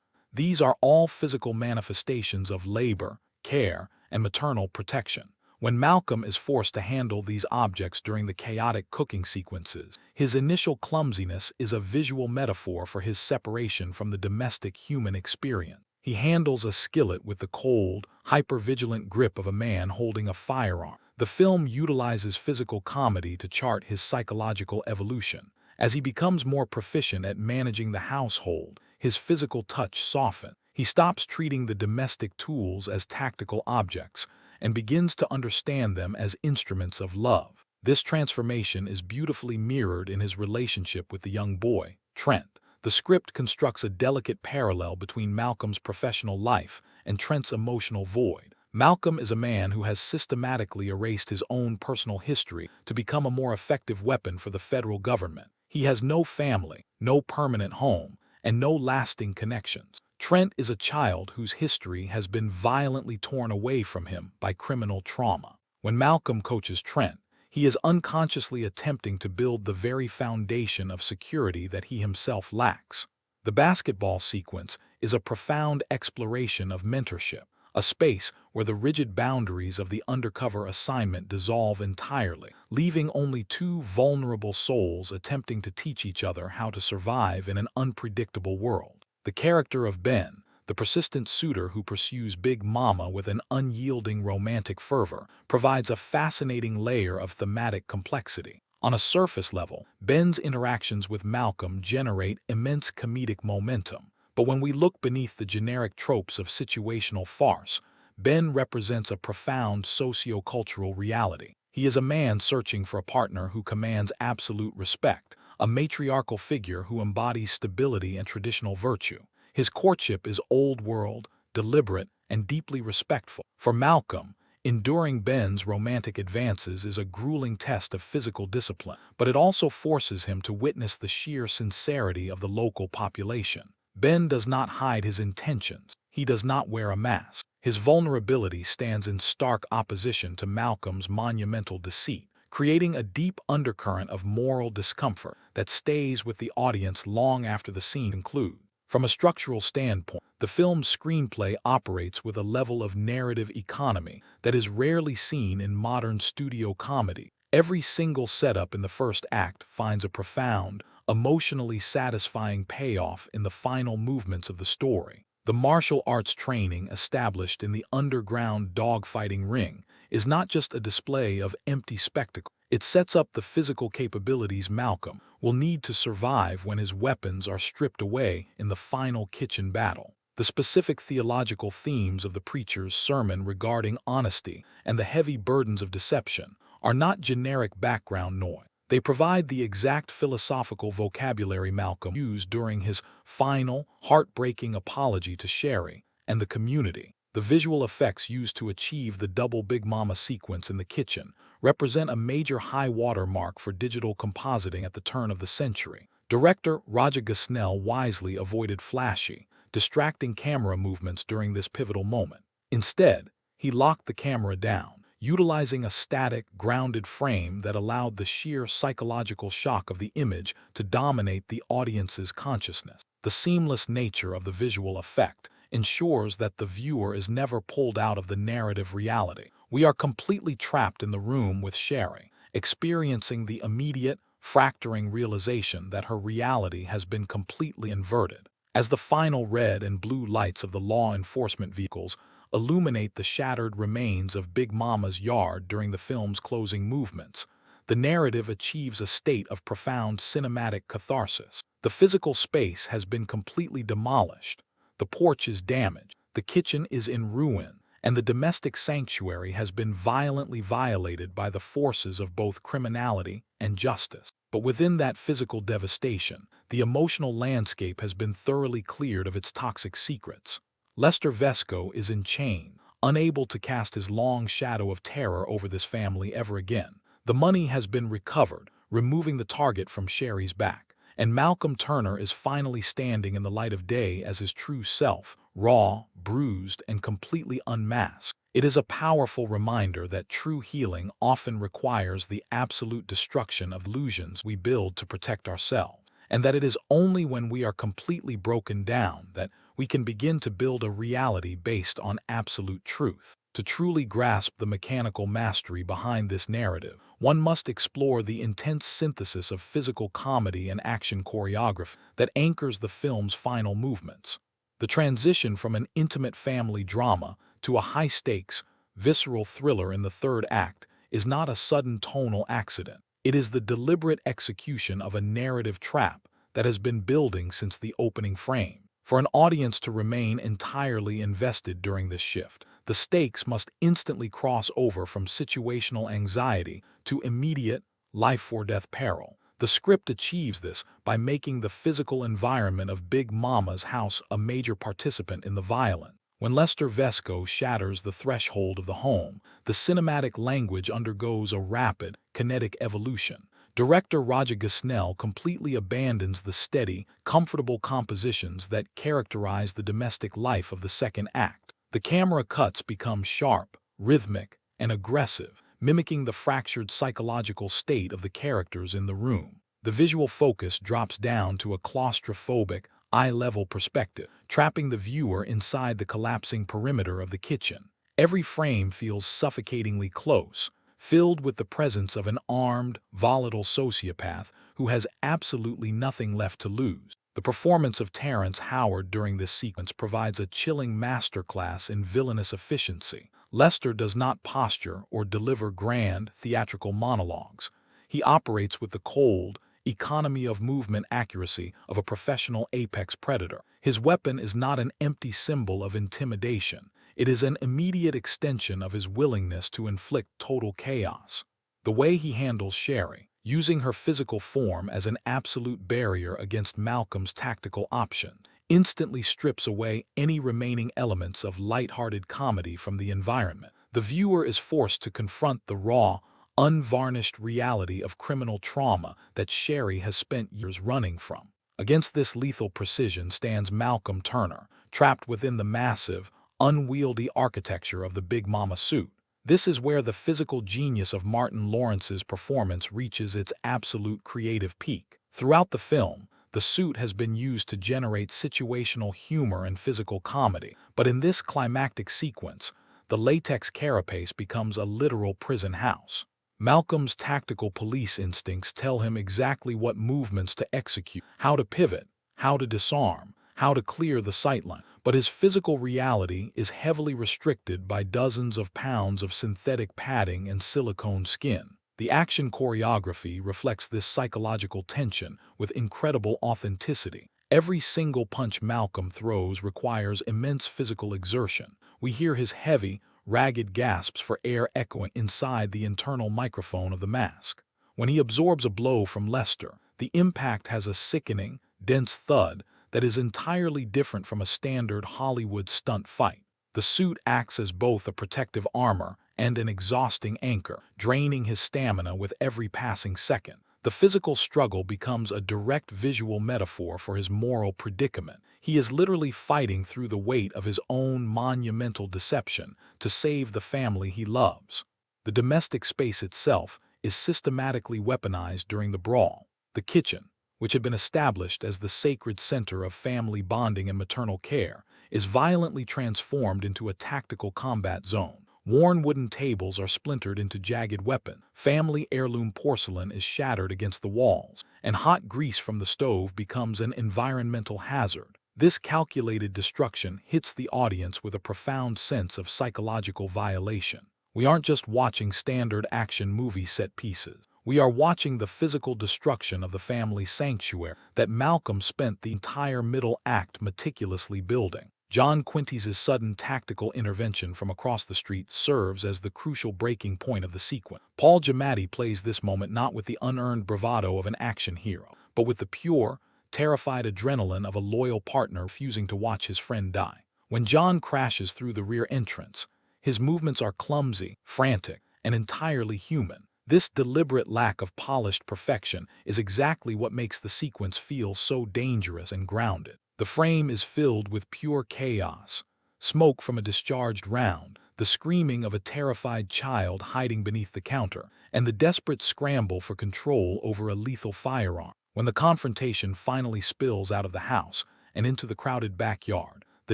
these are all physical manifestations of labor, care, and maternal protection. When Malcolm is forced to handle these objects during the chaotic cooking sequences, his initial clumsiness is a visual metaphor for his separation from the domestic human experience. He handles a skillet with the cold, hyper-vigilant grip of a man holding a firearm. The film utilizes physical comedy to chart his psychological evolution. As he becomes more proficient at managing the household, his physical touch softens. He stops treating the domestic tools as tactical objects and begins to understand them as instruments of love. This transformation is beautifully mirrored in his relationship with the young boy, Trent. The script constructs a delicate parallel between Malcolm's professional life and Trent's emotional void. Malcolm is a man who has systematically erased his own personal history to become a more effective weapon for the federal government. He has no family, no permanent home, and no lasting connections. Trent is a child whose history has been violently torn away from him by criminal trauma. When Malcolm coaches Trent, he is unconsciously attempting to build the very foundation of security that he himself lacks. The basketball sequence is a profound exploration of mentorship, a space where the rigid boundaries of the undercover assignment dissolve entirely, leaving only two vulnerable souls attempting to teach each other how to survive in an unpredictable world. The character of Ben, the persistent suitor who pursues Big Momma with an unyielding romantic fervor, provides a fascinating layer of thematic complexity. On a surface level, Ben's interactions with Malcolm generate immense comedic momentum. But when we look beneath the generic tropes of situational farce, Ben represents a profound socio-cultural reality. He is a man searching for a partner who commands absolute respect, a matriarchal figure who embodies stability and traditional virtue. His courtship is old-world, deliberate, and deeply respectful. For Malcolm, enduring Ben's romantic advances is a grueling test of physical discipline, but it also forces him to witness the sheer sincerity of the local population. Ben does not hide his intentions. He does not wear a mask. His vulnerability stands in stark opposition to Malcolm's monumental deceit, creating a deep undercurrent of moral discomfort that stays with the audience long after the scene concludes. From a structural standpoint, the film's screenplay operates with a level of narrative economy that is rarely seen in modern studio comedy. Every single setup in the first act finds a profound, emotionally satisfying payoff in the final movements of the story. The martial arts training established in the underground dogfighting ring is not just a display of empty spectacle. It sets up the physical capabilities Malcolm will need to survive when his weapons are stripped away in the final kitchen battle. The specific theological themes of the preacher's sermon regarding honesty and the heavy burdens of deception are not generic background noise. They provide the exact philosophical vocabulary Malcolm used during his final, heartbreaking apology to Sherry and the community. The visual effects used to achieve the double Big Mama sequence in the kitchen represent a major high-water mark for digital compositing at the turn of the century. Director Roger Gosnell wisely avoided flashy, distracting camera movements during this pivotal moment. Instead, he locked the camera down, utilizing a static, grounded frame that allowed the sheer psychological shock of the image to dominate the audience's consciousness. The seamless nature of the visual effect ensures that the viewer is never pulled out of the narrative reality. We are completely trapped in the room with Sherry, experiencing the immediate, fracturing realization that her reality has been completely inverted. As the final red and blue lights of the law enforcement vehicles illuminate the shattered remains of Big Mama's yard during the film's closing movements, the narrative achieves a state of profound cinematic catharsis. The physical space has been completely demolished, the porch is damaged, the kitchen is in ruin, and the domestic sanctuary has been violently violated by the forces of both criminality and justice. But within that physical devastation, the emotional landscape has been thoroughly cleared of its toxic secrets. Lester Vesco is in chains, unable to cast his long shadow of terror over this family ever again. The money has been recovered, removing the target from Sherry's back, and Malcolm Turner is finally standing in the light of day as his true self, raw, bruised, and completely unmasked. It is a powerful reminder that true healing often requires the absolute destruction of illusions we build to protect ourselves, and that it is only when we are completely broken down that we can begin to build a reality based on absolute truth. To truly grasp the mechanical mastery behind this narrative, one must explore the intense synthesis of physical comedy and action choreography that anchors the film's final movements. The transition from an intimate family drama to a high-stakes, visceral thriller in the third act is not a sudden tonal accident. It is the deliberate execution of a narrative trap that has been building since the opening frame. For an audience to remain entirely invested during this shift, the stakes must instantly cross over from situational anxiety to immediate life-or-death peril. The script achieves this by making the physical environment of Big Mama's house a major participant in the violence. When Lester Vesco shatters the threshold of the home, the cinematic language undergoes a rapid, kinetic evolution. Director Roger Gosnell completely abandons the steady, comfortable compositions that characterize the domestic life of the second act. The camera cuts become sharp, rhythmic, and aggressive, mimicking the fractured psychological state of the characters in the room. The visual focus drops down to a claustrophobic, eye-level perspective, trapping the viewer inside the collapsing perimeter of the kitchen. Every frame feels suffocatingly close, filled with the presence of an armed, volatile sociopath who has absolutely nothing left to lose. The performance of Terrence Howard during this sequence provides a chilling masterclass in villainous efficiency. Lester does not posture or deliver grand, theatrical monologues. He operates with the cold, economy of movement accuracy of a professional apex predator. His weapon is not an empty symbol of intimidation. It is an immediate extension of his willingness to inflict total chaos. The way he handles Sherry, using her physical form as an absolute barrier against Malcolm's tactical option, instantly strips away any remaining elements of light-hearted comedy from the environment. The viewer is forced to confront the raw, unvarnished reality of criminal trauma that Sherry has spent years running from. Against this lethal precision stands Malcolm Turner, trapped within the massive, unwieldy architecture of the Big Mama suit. This is where the physical genius of Martin Lawrence's performance reaches its absolute creative peak. Throughout the film, the suit has been used to generate situational humor and physical comedy, but in this climactic sequence, the latex carapace becomes a literal prison house. Malcolm's tactical police instincts tell him exactly what movements to execute, how to pivot, how to disarm, how to clear the sightline. But his physical reality is heavily restricted by dozens of pounds of synthetic padding and silicone skin. The action choreography reflects this psychological tension with incredible authenticity. Every single punch Malcolm throws requires immense physical exertion. We hear his heavy, ragged gasps for air echoing inside the internal microphone of the mask. When he absorbs a blow from Lester, the impact has a sickening, dense thud that is entirely different from a standard Hollywood stunt fight. The suit acts as both a protective armor and an exhausting anchor, draining his stamina with every passing second. The physical struggle becomes a direct visual metaphor for his moral predicament. He is literally fighting through the weight of his own monumental deception to save the family he loves. The domestic space itself is systematically weaponized during the brawl. The kitchen, which had been established as the sacred center of family bonding and maternal care, is violently transformed into a tactical combat zone. Worn wooden tables are splintered into jagged weapons, family heirloom porcelain is shattered against the walls, and hot grease from the stove becomes an environmental hazard. This calculated destruction hits the audience with a profound sense of psychological violation. We aren't just watching standard action movie set pieces. We are watching the physical destruction of the family sanctuary that Malcolm spent the entire middle act meticulously building. John Quinty's sudden tactical intervention from across the street serves as the crucial breaking point of the sequence. Paul Giamatti plays this moment not with the unearned bravado of an action hero, but with the pure, terrified adrenaline of a loyal partner refusing to watch his friend die. When John crashes through the rear entrance, his movements are clumsy, frantic, and entirely human. This deliberate lack of polished perfection is exactly what makes the sequence feel so dangerous and grounded. The frame is filled with pure chaos, smoke from a discharged round, the screaming of a terrified child hiding beneath the counter, and the desperate scramble for control over a lethal firearm. When the confrontation finally spills out of the house and into the crowded backyard, the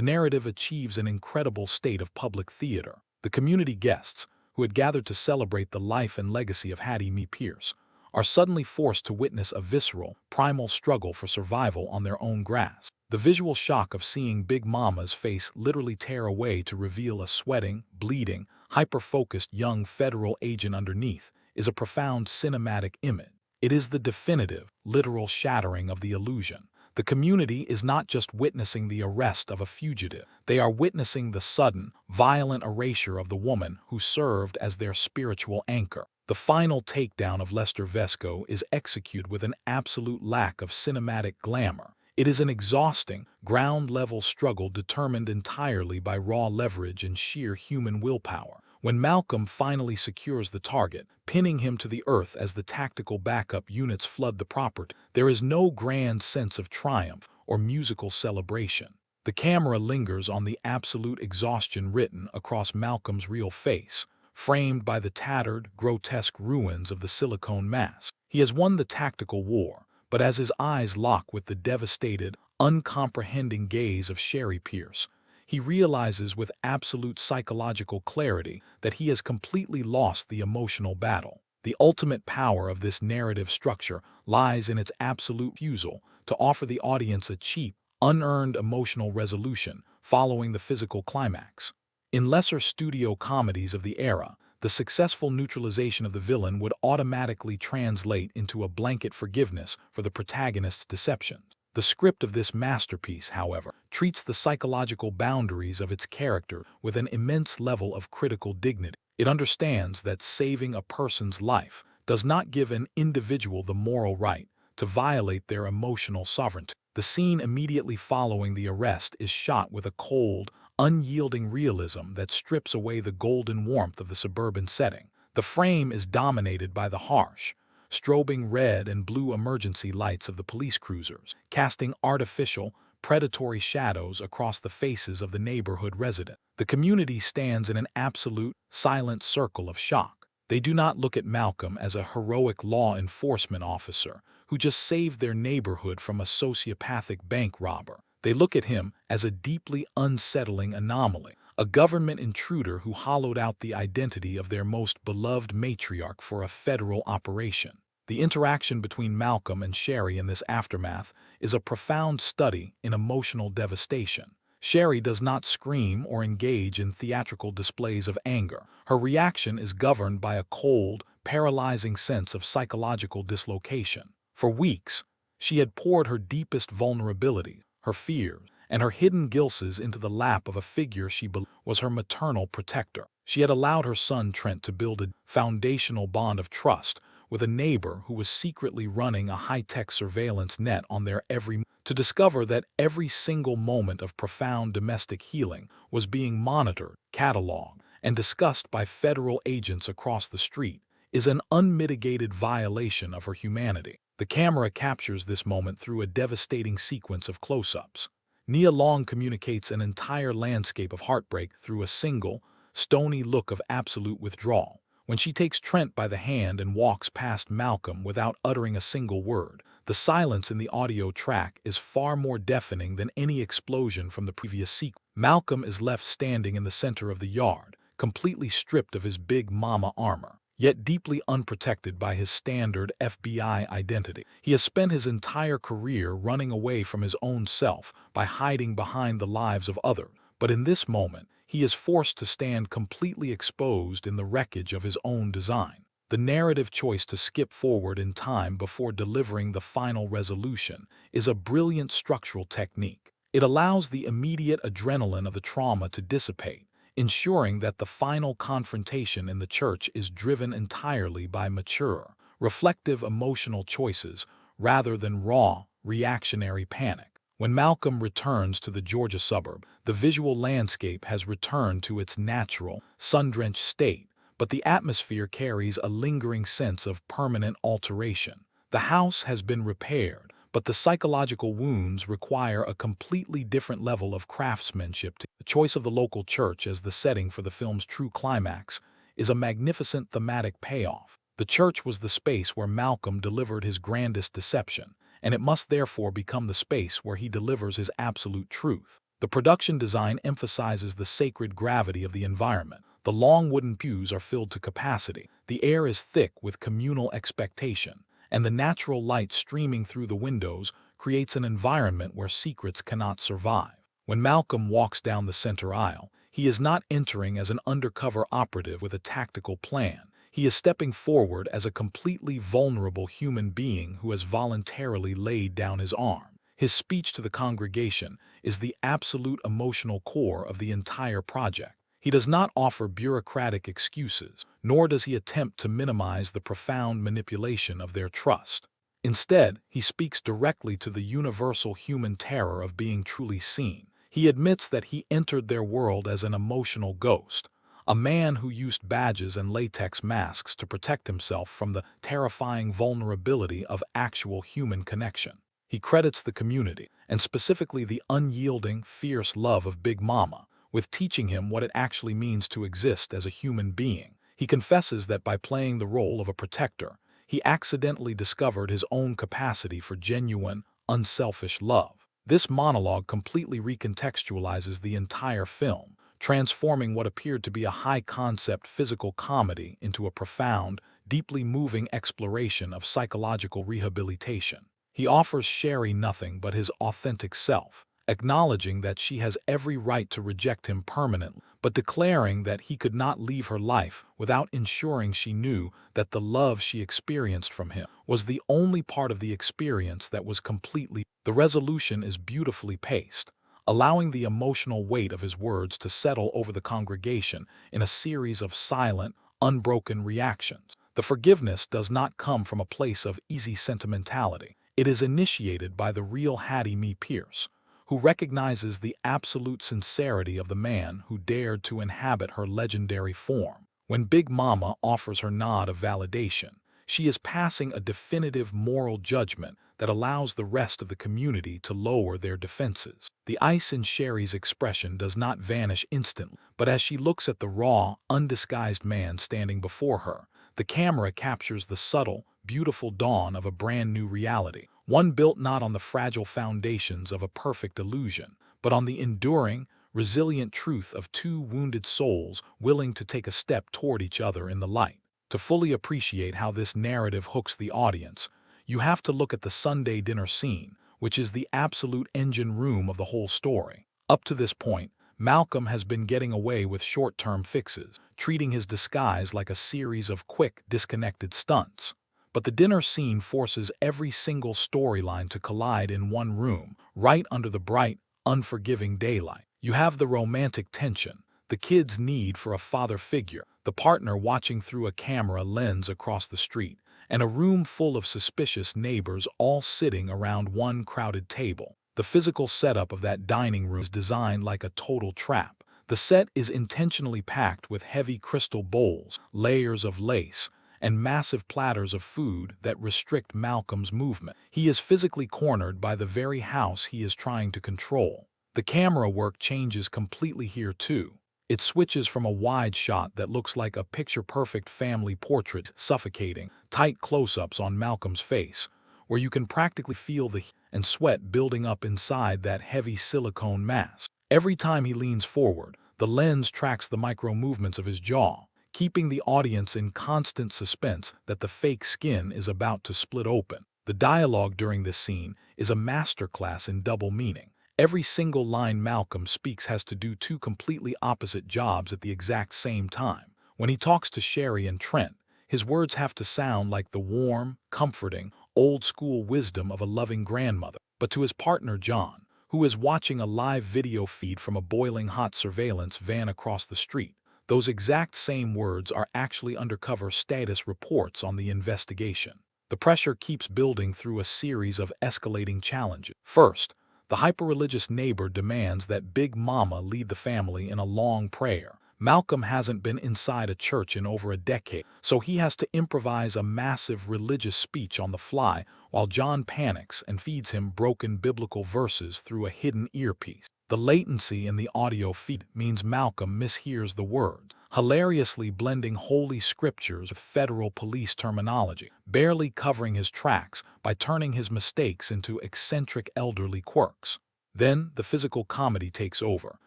narrative achieves an incredible state of public theater. The community guests, who had gathered to celebrate the life and legacy of Hattie Mee Pierce, are suddenly forced to witness a visceral, primal struggle for survival on their own grass. The visual shock of seeing Big Momma's face literally tear away to reveal a sweating, bleeding, hyper-focused young federal agent underneath is a profound cinematic image. It is the definitive, literal shattering of the illusion. The community is not just witnessing the arrest of a fugitive, they are witnessing the sudden, violent erasure of the woman who served as their spiritual anchor. The final takedown of Lester Vesco is executed with an absolute lack of cinematic glamour. It is an exhausting, ground-level struggle determined entirely by raw leverage and sheer human willpower. When Malcolm finally secures the target, pinning him to the earth as the tactical backup units flood the property, there is no grand sense of triumph or musical celebration. The camera lingers on the absolute exhaustion written across Malcolm's real face, framed by the tattered, grotesque ruins of the silicone mask. He has won the tactical war, but as his eyes lock with the devastated, uncomprehending gaze of Sherry Pierce, he realizes with absolute psychological clarity that he has completely lost the emotional battle. The ultimate power of this narrative structure lies in its absolute refusal to offer the audience a cheap, unearned emotional resolution following the physical climax. In lesser studio comedies of the era, the successful neutralization of the villain would automatically translate into a blanket forgiveness for the protagonist's deception. The script of this masterpiece, however, treats the psychological boundaries of its character with an immense level of critical dignity. It understands that saving a person's life does not give an individual the moral right to violate their emotional sovereignty. The scene immediately following the arrest is shot with a cold, unyielding realism that strips away the golden warmth of the suburban setting. The frame is dominated by the harsh, strobing red and blue emergency lights of the police cruisers, casting artificial, predatory shadows across the faces of the neighborhood residents. The community stands in an absolute, silent circle of shock. They do not look at Malcolm as a heroic law enforcement officer who just saved their neighborhood from a sociopathic bank robber. They look at him as a deeply unsettling anomaly, a government intruder who hollowed out the identity of their most beloved matriarch for a federal operation. The interaction between Malcolm and Sherry in this aftermath is a profound study in emotional devastation. Sherry does not scream or engage in theatrical displays of anger. Her reaction is governed by a cold, paralyzing sense of psychological dislocation. For weeks, She had poured her deepest vulnerability, her fears, and her hidden guilts into the lap of a figure she believed was her maternal protector. She had allowed her son Trent to build a foundational bond of trust with a neighbor who was secretly running a high-tech surveillance net on their every move. To discover that every single moment of profound domestic healing was being monitored, catalogued, and discussed by federal agents across the street is an unmitigated violation of her humanity. The camera captures this moment through a devastating sequence of close-ups. Nia Long communicates an entire landscape of heartbreak through a single, stony look of absolute withdrawal. When she takes Trent by the hand and walks past Malcolm without uttering a single word, the silence in the audio track is far more deafening than any explosion from the previous sequence. Malcolm is left standing in the center of the yard, completely stripped of his big mama armor, yet deeply unprotected by his standard FBI identity. He has spent his entire career running away from his own self by hiding behind the lives of others, but in this moment, he is forced to stand completely exposed in the wreckage of his own design. The narrative choice to skip forward in time before delivering the final resolution is a brilliant structural technique. It allows the immediate adrenaline of the trauma to dissipate, ensuring that the final confrontation in the church is driven entirely by mature, reflective emotional choices rather than raw, reactionary panic. When Malcolm returns to the Georgia suburb, the visual landscape has returned to its natural, sun-drenched state, but the atmosphere carries a lingering sense of permanent alteration. The house has been repaired, but the psychological wounds require a completely different level of craftsmanship. The choice of the local church as the setting for the film's true climax is a magnificent thematic payoff. The church was the space where Malcolm delivered his grandest deception, and it must therefore become the space where he delivers his absolute truth. The production design emphasizes the sacred gravity of the environment. The long wooden pews are filled to capacity, the air is thick with communal expectation, and the natural light streaming through the windows creates an environment where secrets cannot survive. When Malcolm walks down the center aisle, he is not entering as an undercover operative with a tactical plan. He is stepping forward as a completely vulnerable human being who has voluntarily laid down his arm. His speech to the congregation is the absolute emotional core of the entire project. He does not offer bureaucratic excuses, nor does he attempt to minimize the profound manipulation of their trust. Instead, he speaks directly to the universal human terror of being truly seen. He admits that he entered their world as an emotional ghost, a man who used badges and latex masks to protect himself from the terrifying vulnerability of actual human connection. He credits the community, and specifically the unyielding, fierce love of Big Mama, with teaching him what it actually means to exist as a human being. He confesses that by playing the role of a protector, he accidentally discovered his own capacity for genuine, unselfish love. This monologue completely recontextualizes the entire film, transforming what appeared to be a high-concept physical comedy into a profound, deeply moving exploration of psychological rehabilitation. He offers Sherry nothing but his authentic self, acknowledging that she has every right to reject him permanently, but declaring that he could not leave her life without ensuring she knew that the love she experienced from him was the only part of the experience that was completely. The resolution is beautifully paced, allowing the emotional weight of his words to settle over the congregation in a series of silent, unbroken reactions. The forgiveness does not come from a place of easy sentimentality. It is initiated by the real Hattie Mee Pierce, who recognizes the absolute sincerity of the man who dared to inhabit her legendary form. When Big Mama offers her nod of validation, she is passing a definitive moral judgment that allows the rest of the community to lower their defenses. The ice in Sherry's expression does not vanish instantly, but as she looks at the raw, undisguised man standing before her, the camera captures the subtle, beautiful dawn of a brand new reality, one built not on the fragile foundations of a perfect illusion, but on the enduring, resilient truth of two wounded souls willing to take a step toward each other in the light. To fully appreciate how this narrative hooks the audience, you have to look at the Sunday dinner scene, which is the absolute engine room of the whole story. Up to this point, Malcolm has been getting away with short-term fixes, treating his disguise like a series of quick, disconnected stunts. But the dinner scene forces every single storyline to collide in one room, right under the bright, unforgiving daylight. You have the romantic tension, the kid's need for a father figure, the partner watching through a camera lens across the street, and a room full of suspicious neighbors all sitting around one crowded table. The physical setup of that dining room is designed like a total trap. The set is intentionally packed with heavy crystal bowls, layers of lace, and massive platters of food that restrict Malcolm's movement. He is physically cornered by the very house he is trying to control. The camera work changes completely here too. It switches from a wide shot that looks like a picture-perfect family portrait, suffocating, tight close-ups on Malcolm's face, where you can practically feel the heat and sweat building up inside that heavy silicone mask. Every time he leans forward, the lens tracks the micro-movements of his jaw, keeping the audience in constant suspense that the fake skin is about to split open. The dialogue during this scene is a masterclass in double meaning. Every single line Malcolm speaks has to do two completely opposite jobs at the exact same time. When he talks to Sherry and Trent, his words have to sound like the warm, comforting, old-school wisdom of a loving grandmother. But to his partner John, who is watching a live video feed from a boiling hot surveillance van across the street, those exact same words are actually undercover status reports on the investigation. The pressure keeps building through a series of escalating challenges. First, the hyper-religious neighbor demands that Big Mama lead the family in a long prayer. Malcolm hasn't been inside a church in over a decade, so he has to improvise a massive religious speech on the fly while John panics and feeds him broken biblical verses through a hidden earpiece. The latency in the audio feed means Malcolm mishears the words, hilariously blending holy scriptures with federal police terminology, barely covering his tracks by turning his mistakes into eccentric elderly quirks. Then the physical comedy takes over,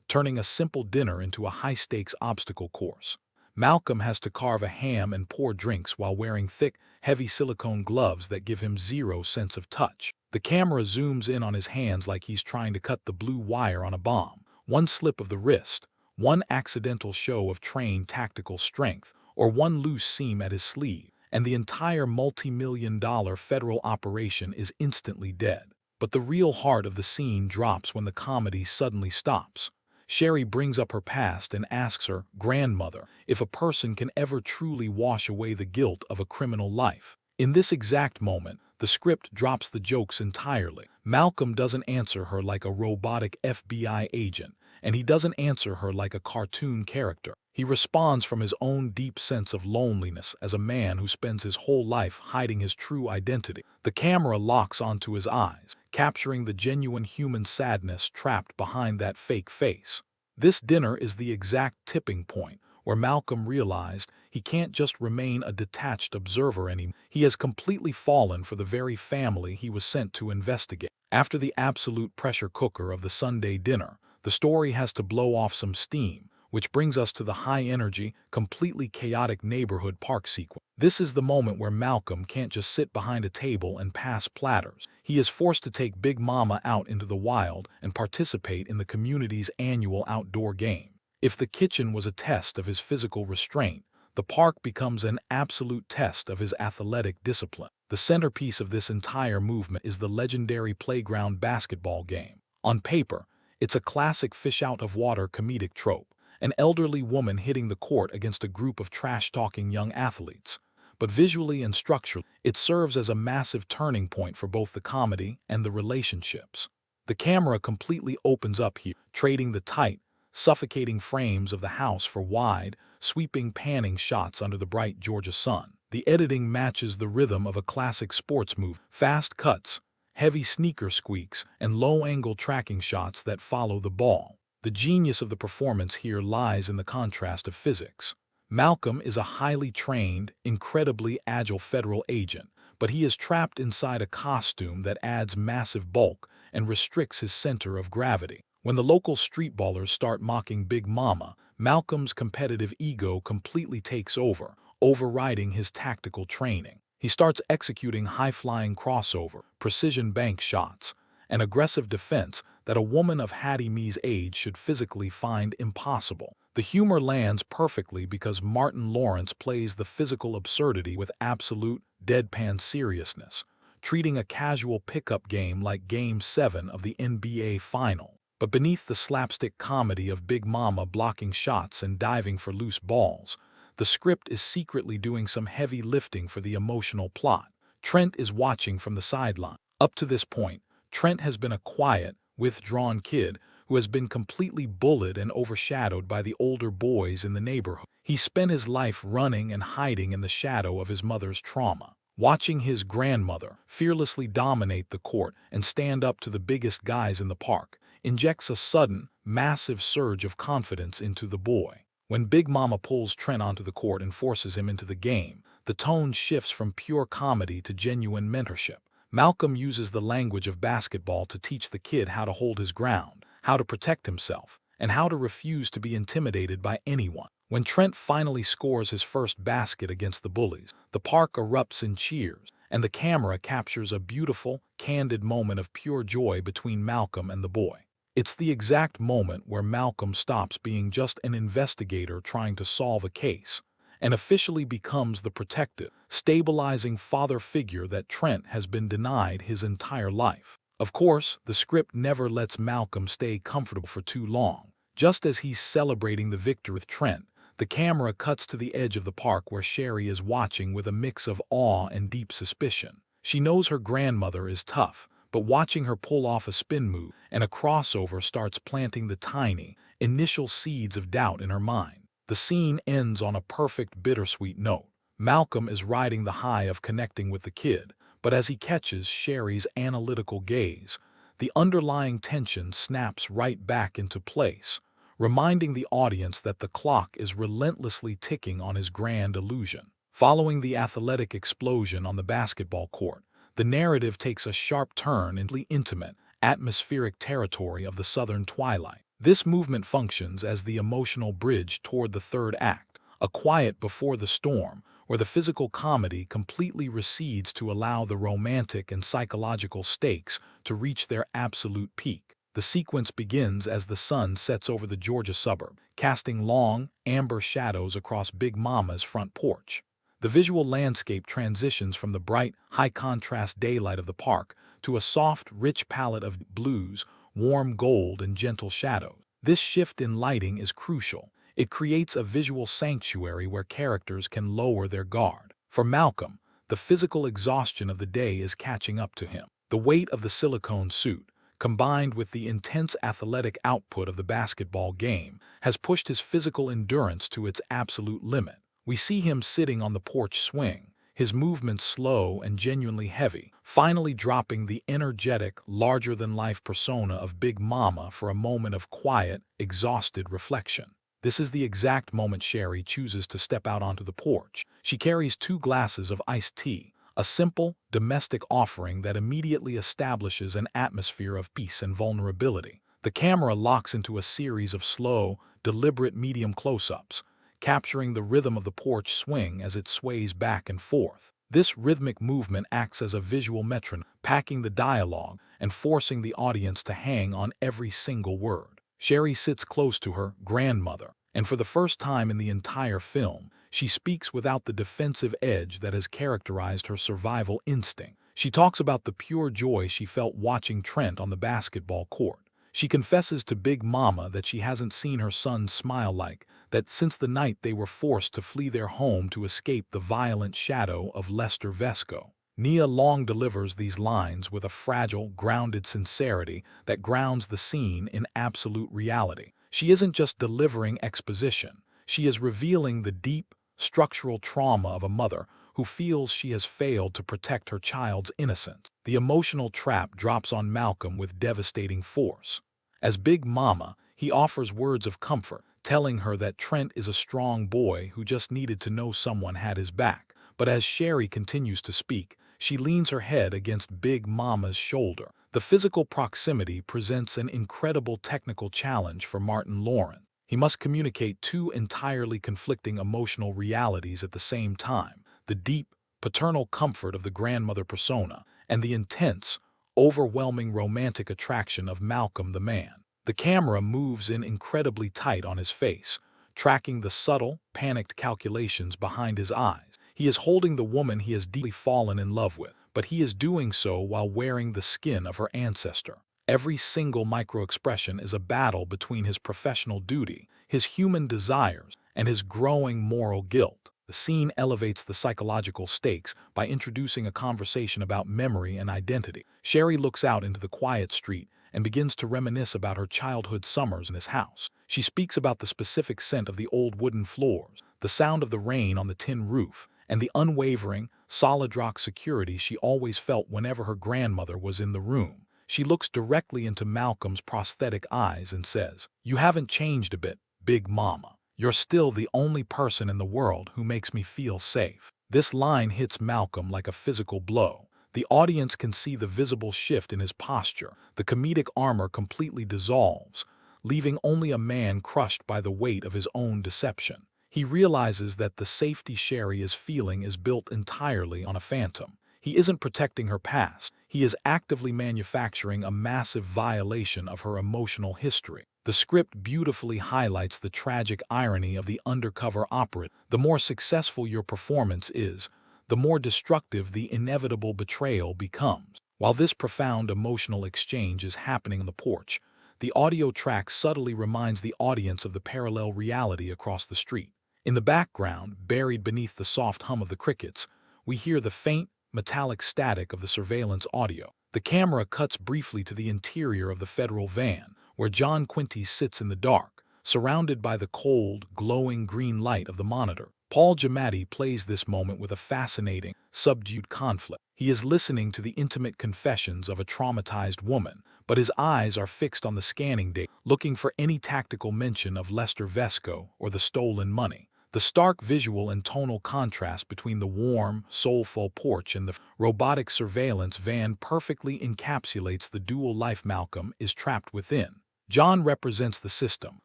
turning a simple dinner into a high-stakes obstacle course. Malcolm has to carve a ham and pour drinks while wearing thick, heavy silicone gloves that give him zero sense of touch. The camera zooms in on his hands like he's trying to cut the blue wire on a bomb. One slip of the wrist, one accidental show of trained tactical strength, or one loose seam at his sleeve, and the entire multi-million-dollar federal operation is instantly dead. But the real heart of the scene drops when the comedy suddenly stops. Sherry brings up her past and asks her grandmother if a person can ever truly wash away the guilt of a criminal life. In this exact moment, the script drops the jokes entirely. Malcolm doesn't answer her like a robotic FBI agent, and he doesn't answer her like a cartoon character. He responds from his own deep sense of loneliness as a man who spends his whole life hiding his true identity. The camera locks onto his eyes, capturing the genuine human sadness trapped behind that fake face. This dinner is the exact tipping point where Malcolm realized he can't just remain a detached observer anymore. He has completely fallen for the very family he was sent to investigate. After the absolute pressure cooker of the Sunday dinner, the story has to blow off some steam, which brings us to the high-energy, completely chaotic neighborhood park sequence. This is the moment where Malcolm can't just sit behind a table and pass platters. He is forced to take Big Mama out into the wild and participate in the community's annual outdoor game. If the kitchen was a test of his physical restraint, the park becomes an absolute test of his athletic discipline. The centerpiece of this entire movement is the legendary playground basketball game. On paper, it's a classic fish-out-of-water comedic trope, an elderly woman hitting the court against a group of trash-talking young athletes. But visually and structurally, it serves as a massive turning point for both the comedy and the relationships. The camera completely opens up here, trading the tight, suffocating frames of the house for wide, sweeping panning shots under the bright Georgia sun. The editing matches the rhythm of a classic sports movie, fast cuts, heavy sneaker squeaks, and low-angle tracking shots that follow the ball. The genius of the performance here lies in the contrast of physics. Malcolm is a highly trained, incredibly agile federal agent, but he is trapped inside a costume that adds massive bulk and restricts his center of gravity. When the local street ballers start mocking Big Mama, Malcolm's competitive ego completely takes over, overriding his tactical training. He starts executing high-flying crossover, precision bank shots, and aggressive defense that a woman of Hattie Me's age should physically find impossible. The humor lands perfectly because Martin Lawrence plays the physical absurdity with absolute deadpan seriousness, treating a casual pickup game like Game 7 of the NBA Final. But beneath the slapstick comedy of Big Momma blocking shots and diving for loose balls, the script is secretly doing some heavy lifting for the emotional plot. Trent is watching from the sideline. Up to this point, Trent has been a quiet, withdrawn kid who has been completely bullied and overshadowed by the older boys in the neighborhood. He spent his life running and hiding in the shadow of his mother's trauma. Watching his grandmother fearlessly dominate the court and stand up to the biggest guys in the park injects a sudden, massive surge of confidence into the boy. When Big Momma pulls Trent onto the court and forces him into the game, the tone shifts from pure comedy to genuine mentorship. Malcolm uses the language of basketball to teach the kid how to hold his ground, how to protect himself, and how to refuse to be intimidated by anyone. When Trent finally scores his first basket against the bullies, the park erupts in cheers, and the camera captures a beautiful, candid moment of pure joy between Malcolm and the boy. It's the exact moment where Malcolm stops being just an investigator trying to solve a case and officially becomes the protective, stabilizing father figure that Trent has been denied his entire life. Of course, the script never lets Malcolm stay comfortable for too long. Just as he's celebrating the victory with Trent, the camera cuts to the edge of the park where Sherry is watching with a mix of awe and deep suspicion. She knows her grandmother is tough, but watching her pull off a spin move and a crossover starts planting the tiny, initial seeds of doubt in her mind. The scene ends on a perfect bittersweet note. Malcolm is riding the high of connecting with the kid, but as he catches Sherry's analytical gaze, the underlying tension snaps right back into place, reminding the audience that the clock is relentlessly ticking on his grand illusion. Following the athletic explosion on the basketball court, the narrative takes a sharp turn into the intimate, atmospheric territory of the Southern Twilight. This movement functions as the emotional bridge toward the third act, a quiet before the storm, where the physical comedy completely recedes to allow the romantic and psychological stakes to reach their absolute peak. The sequence begins as the sun sets over the Georgia suburb, casting long, amber shadows across Big Momma's front porch. The visual landscape transitions from the bright, high-contrast daylight of the park to a soft, rich palette of blues, warm gold, and gentle shadows. This shift in lighting is crucial. It creates a visual sanctuary where characters can lower their guard. For Malcolm, the physical exhaustion of the day is catching up to him. The weight of the silicone suit, combined with the intense athletic output of the basketball game, has pushed his physical endurance to its absolute limit. We see him sitting on the porch swing, his movements slow and genuinely heavy, finally dropping the energetic, larger-than-life persona of Big Momma for a moment of quiet, exhausted reflection. This is the exact moment Sherry chooses to step out onto the porch. She carries 2 glasses of iced tea, a simple, domestic offering that immediately establishes an atmosphere of peace and vulnerability. The camera locks into a series of slow, deliberate medium close-ups, capturing the rhythm of the porch swing as it sways back and forth. This rhythmic movement acts as a visual metronome, packing the dialogue and forcing the audience to hang on every single word. Sherry sits close to her grandmother, and for the first time in the entire film, she speaks without the defensive edge that has characterized her survival instinct. She talks about the pure joy she felt watching Trent on the basketball court. She confesses to Big Momma that she hasn't seen her son smile like that since the night they were forced to flee their home to escape the violent shadow of Lester Vesco. Nia Long delivers these lines with a fragile, grounded sincerity that grounds the scene in absolute reality. She isn't just delivering exposition, she is revealing the deep, structural trauma of a mother who feels she has failed to protect her child's innocence. The emotional trap drops on Malcolm with devastating force. As Big Momma, he offers words of comfort, telling her that Trent is a strong boy who just needed to know someone had his back. But as Sherry continues to speak, she leans her head against Big Momma's shoulder. The physical proximity presents an incredible technical challenge for Martin Lawrence. He must communicate 2 entirely conflicting emotional realities at the same time: the deep, paternal comfort of the grandmother persona and the intense, overwhelming romantic attraction of Malcolm the man. The camera moves in incredibly tight on his face, tracking the subtle, panicked calculations behind his eyes. He is holding the woman he has deeply fallen in love with, but he is doing so while wearing the skin of her ancestor. Every single micro-expression is a battle between his professional duty, his human desires, and his growing moral guilt. The scene elevates the psychological stakes by introducing a conversation about memory and identity. Sherry looks out into the quiet street and begins to reminisce about her childhood summers in this house. She speaks about the specific scent of the old wooden floors, the sound of the rain on the tin roof, and the unwavering, solid rock security she always felt whenever her grandmother was in the room. She looks directly into Malcolm's prosthetic eyes and says, "You haven't changed a bit, Big Mama. You're still the only person in the world who makes me feel safe." This line hits Malcolm like a physical blow. The audience can see the visible shift in his posture. The comedic armor completely dissolves, leaving only a man crushed by the weight of his own deception. He realizes that the safety Sherry is feeling is built entirely on a phantom. He isn't protecting her past. He is actively manufacturing a massive violation of her emotional history. The script beautifully highlights the tragic irony of the undercover operative. The more successful your performance is, the more destructive the inevitable betrayal becomes. While this profound emotional exchange is happening on the porch, the audio track subtly reminds the audience of the parallel reality across the street. In the background, buried beneath the soft hum of the crickets, we hear the faint, metallic static of the surveillance audio. The camera cuts briefly to the interior of the federal van, where John Quinty sits in the dark, surrounded by the cold, glowing green light of the monitor. Paul Giamatti plays this moment with a fascinating, subdued conflict. He is listening to the intimate confessions of a traumatized woman, but his eyes are fixed on the scanning data, looking for any tactical mention of Lester Vesco or the stolen money. The stark visual and tonal contrast between the warm, soulful porch and the robotic surveillance van perfectly encapsulates the dual life Malcolm is trapped within. John represents the system,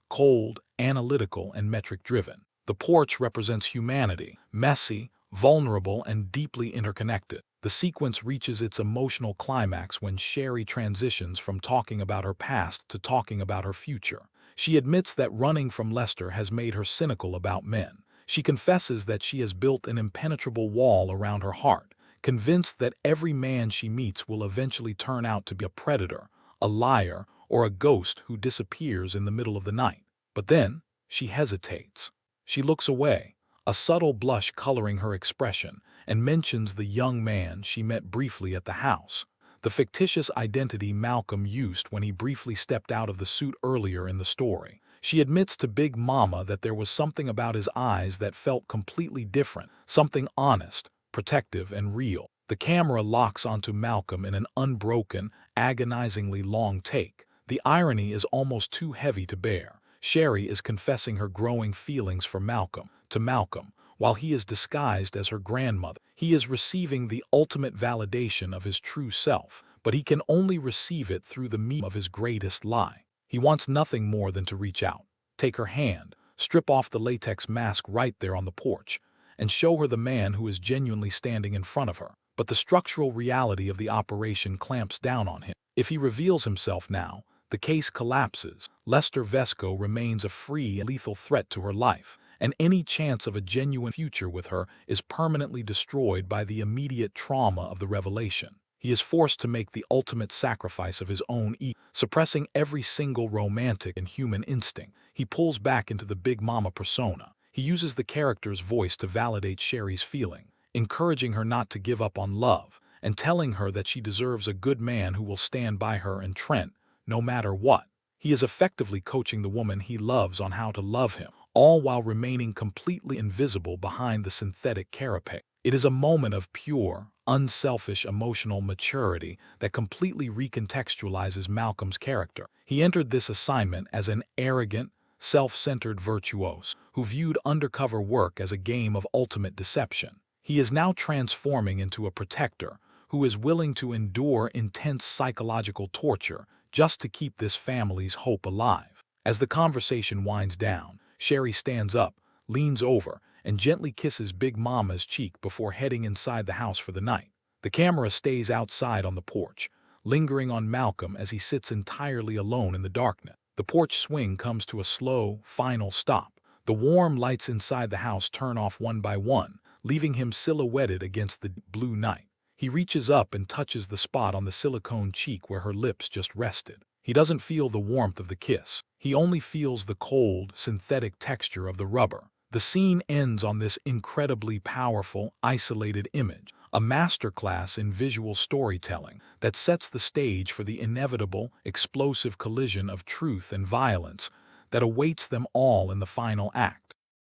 cold, analytical, and metric-driven. The porch represents humanity, messy, vulnerable, and deeply interconnected. The sequence reaches its emotional climax when Sherry transitions from talking about her past to talking about her future. She admits that running from Lester has made her cynical about men. She confesses that she has built an impenetrable wall around her heart, convinced that every man she meets will eventually turn out to be a predator, a liar, or a ghost who disappears in the middle of the night. But then, she hesitates. She looks away, a subtle blush coloring her expression, and mentions the young man she met briefly at the house, the fictitious identity Malcolm used when he briefly stepped out of the suit earlier in the story. She admits to Big Mama that there was something about his eyes that felt completely different, something honest, protective, and real. The camera locks onto Malcolm in an unbroken, agonizingly long take. The irony is almost too heavy to bear. Sherry is confessing her growing feelings for Malcolm, to Malcolm, while he is disguised as her grandmother. He is receiving the ultimate validation of his true self, but he can only receive it through the medium of his greatest lie. He wants nothing more than to reach out, take her hand, strip off the latex mask right there on the porch, and show her the man who is genuinely standing in front of her. But the structural reality of the operation clamps down on him. If he reveals himself now, the case collapses. Lester Vesco remains a free and lethal threat to her life, and any chance of a genuine future with her is permanently destroyed by the immediate trauma of the revelation. He is forced to make the ultimate sacrifice of his own ego, suppressing every single romantic and human instinct. He pulls back into the Big Mama persona. He uses the character's voice to validate Sherry's feeling, encouraging her not to give up on love, and telling her that she deserves a good man who will stand by her and Trent, no matter what. He is effectively coaching the woman he loves on how to love him, all while remaining completely invisible behind the synthetic carapace. It is a moment of pure, unselfish emotional maturity that completely recontextualizes Malcolm's character. He entered this assignment as an arrogant, self-centered virtuoso who viewed undercover work as a game of ultimate deception. He is now transforming into a protector who is willing to endure intense psychological torture just to keep this family's hope alive. As the conversation winds down, Sherry stands up, leans over, and gently kisses Big Mama's cheek before heading inside the house for the night. The camera stays outside on the porch, lingering on Malcolm as he sits entirely alone in the darkness. The porch swing comes to a slow, final stop. The warm lights inside the house turn off one by one, leaving him silhouetted against the blue night. He reaches up and touches the spot on the silicone cheek where her lips just rested. He doesn't feel the warmth of the kiss. He only feels the cold, synthetic texture of the rubber. The scene ends on this incredibly powerful, isolated image, a masterclass in visual storytelling that sets the stage for the inevitable, explosive collision of truth and violence that awaits them all in the final act.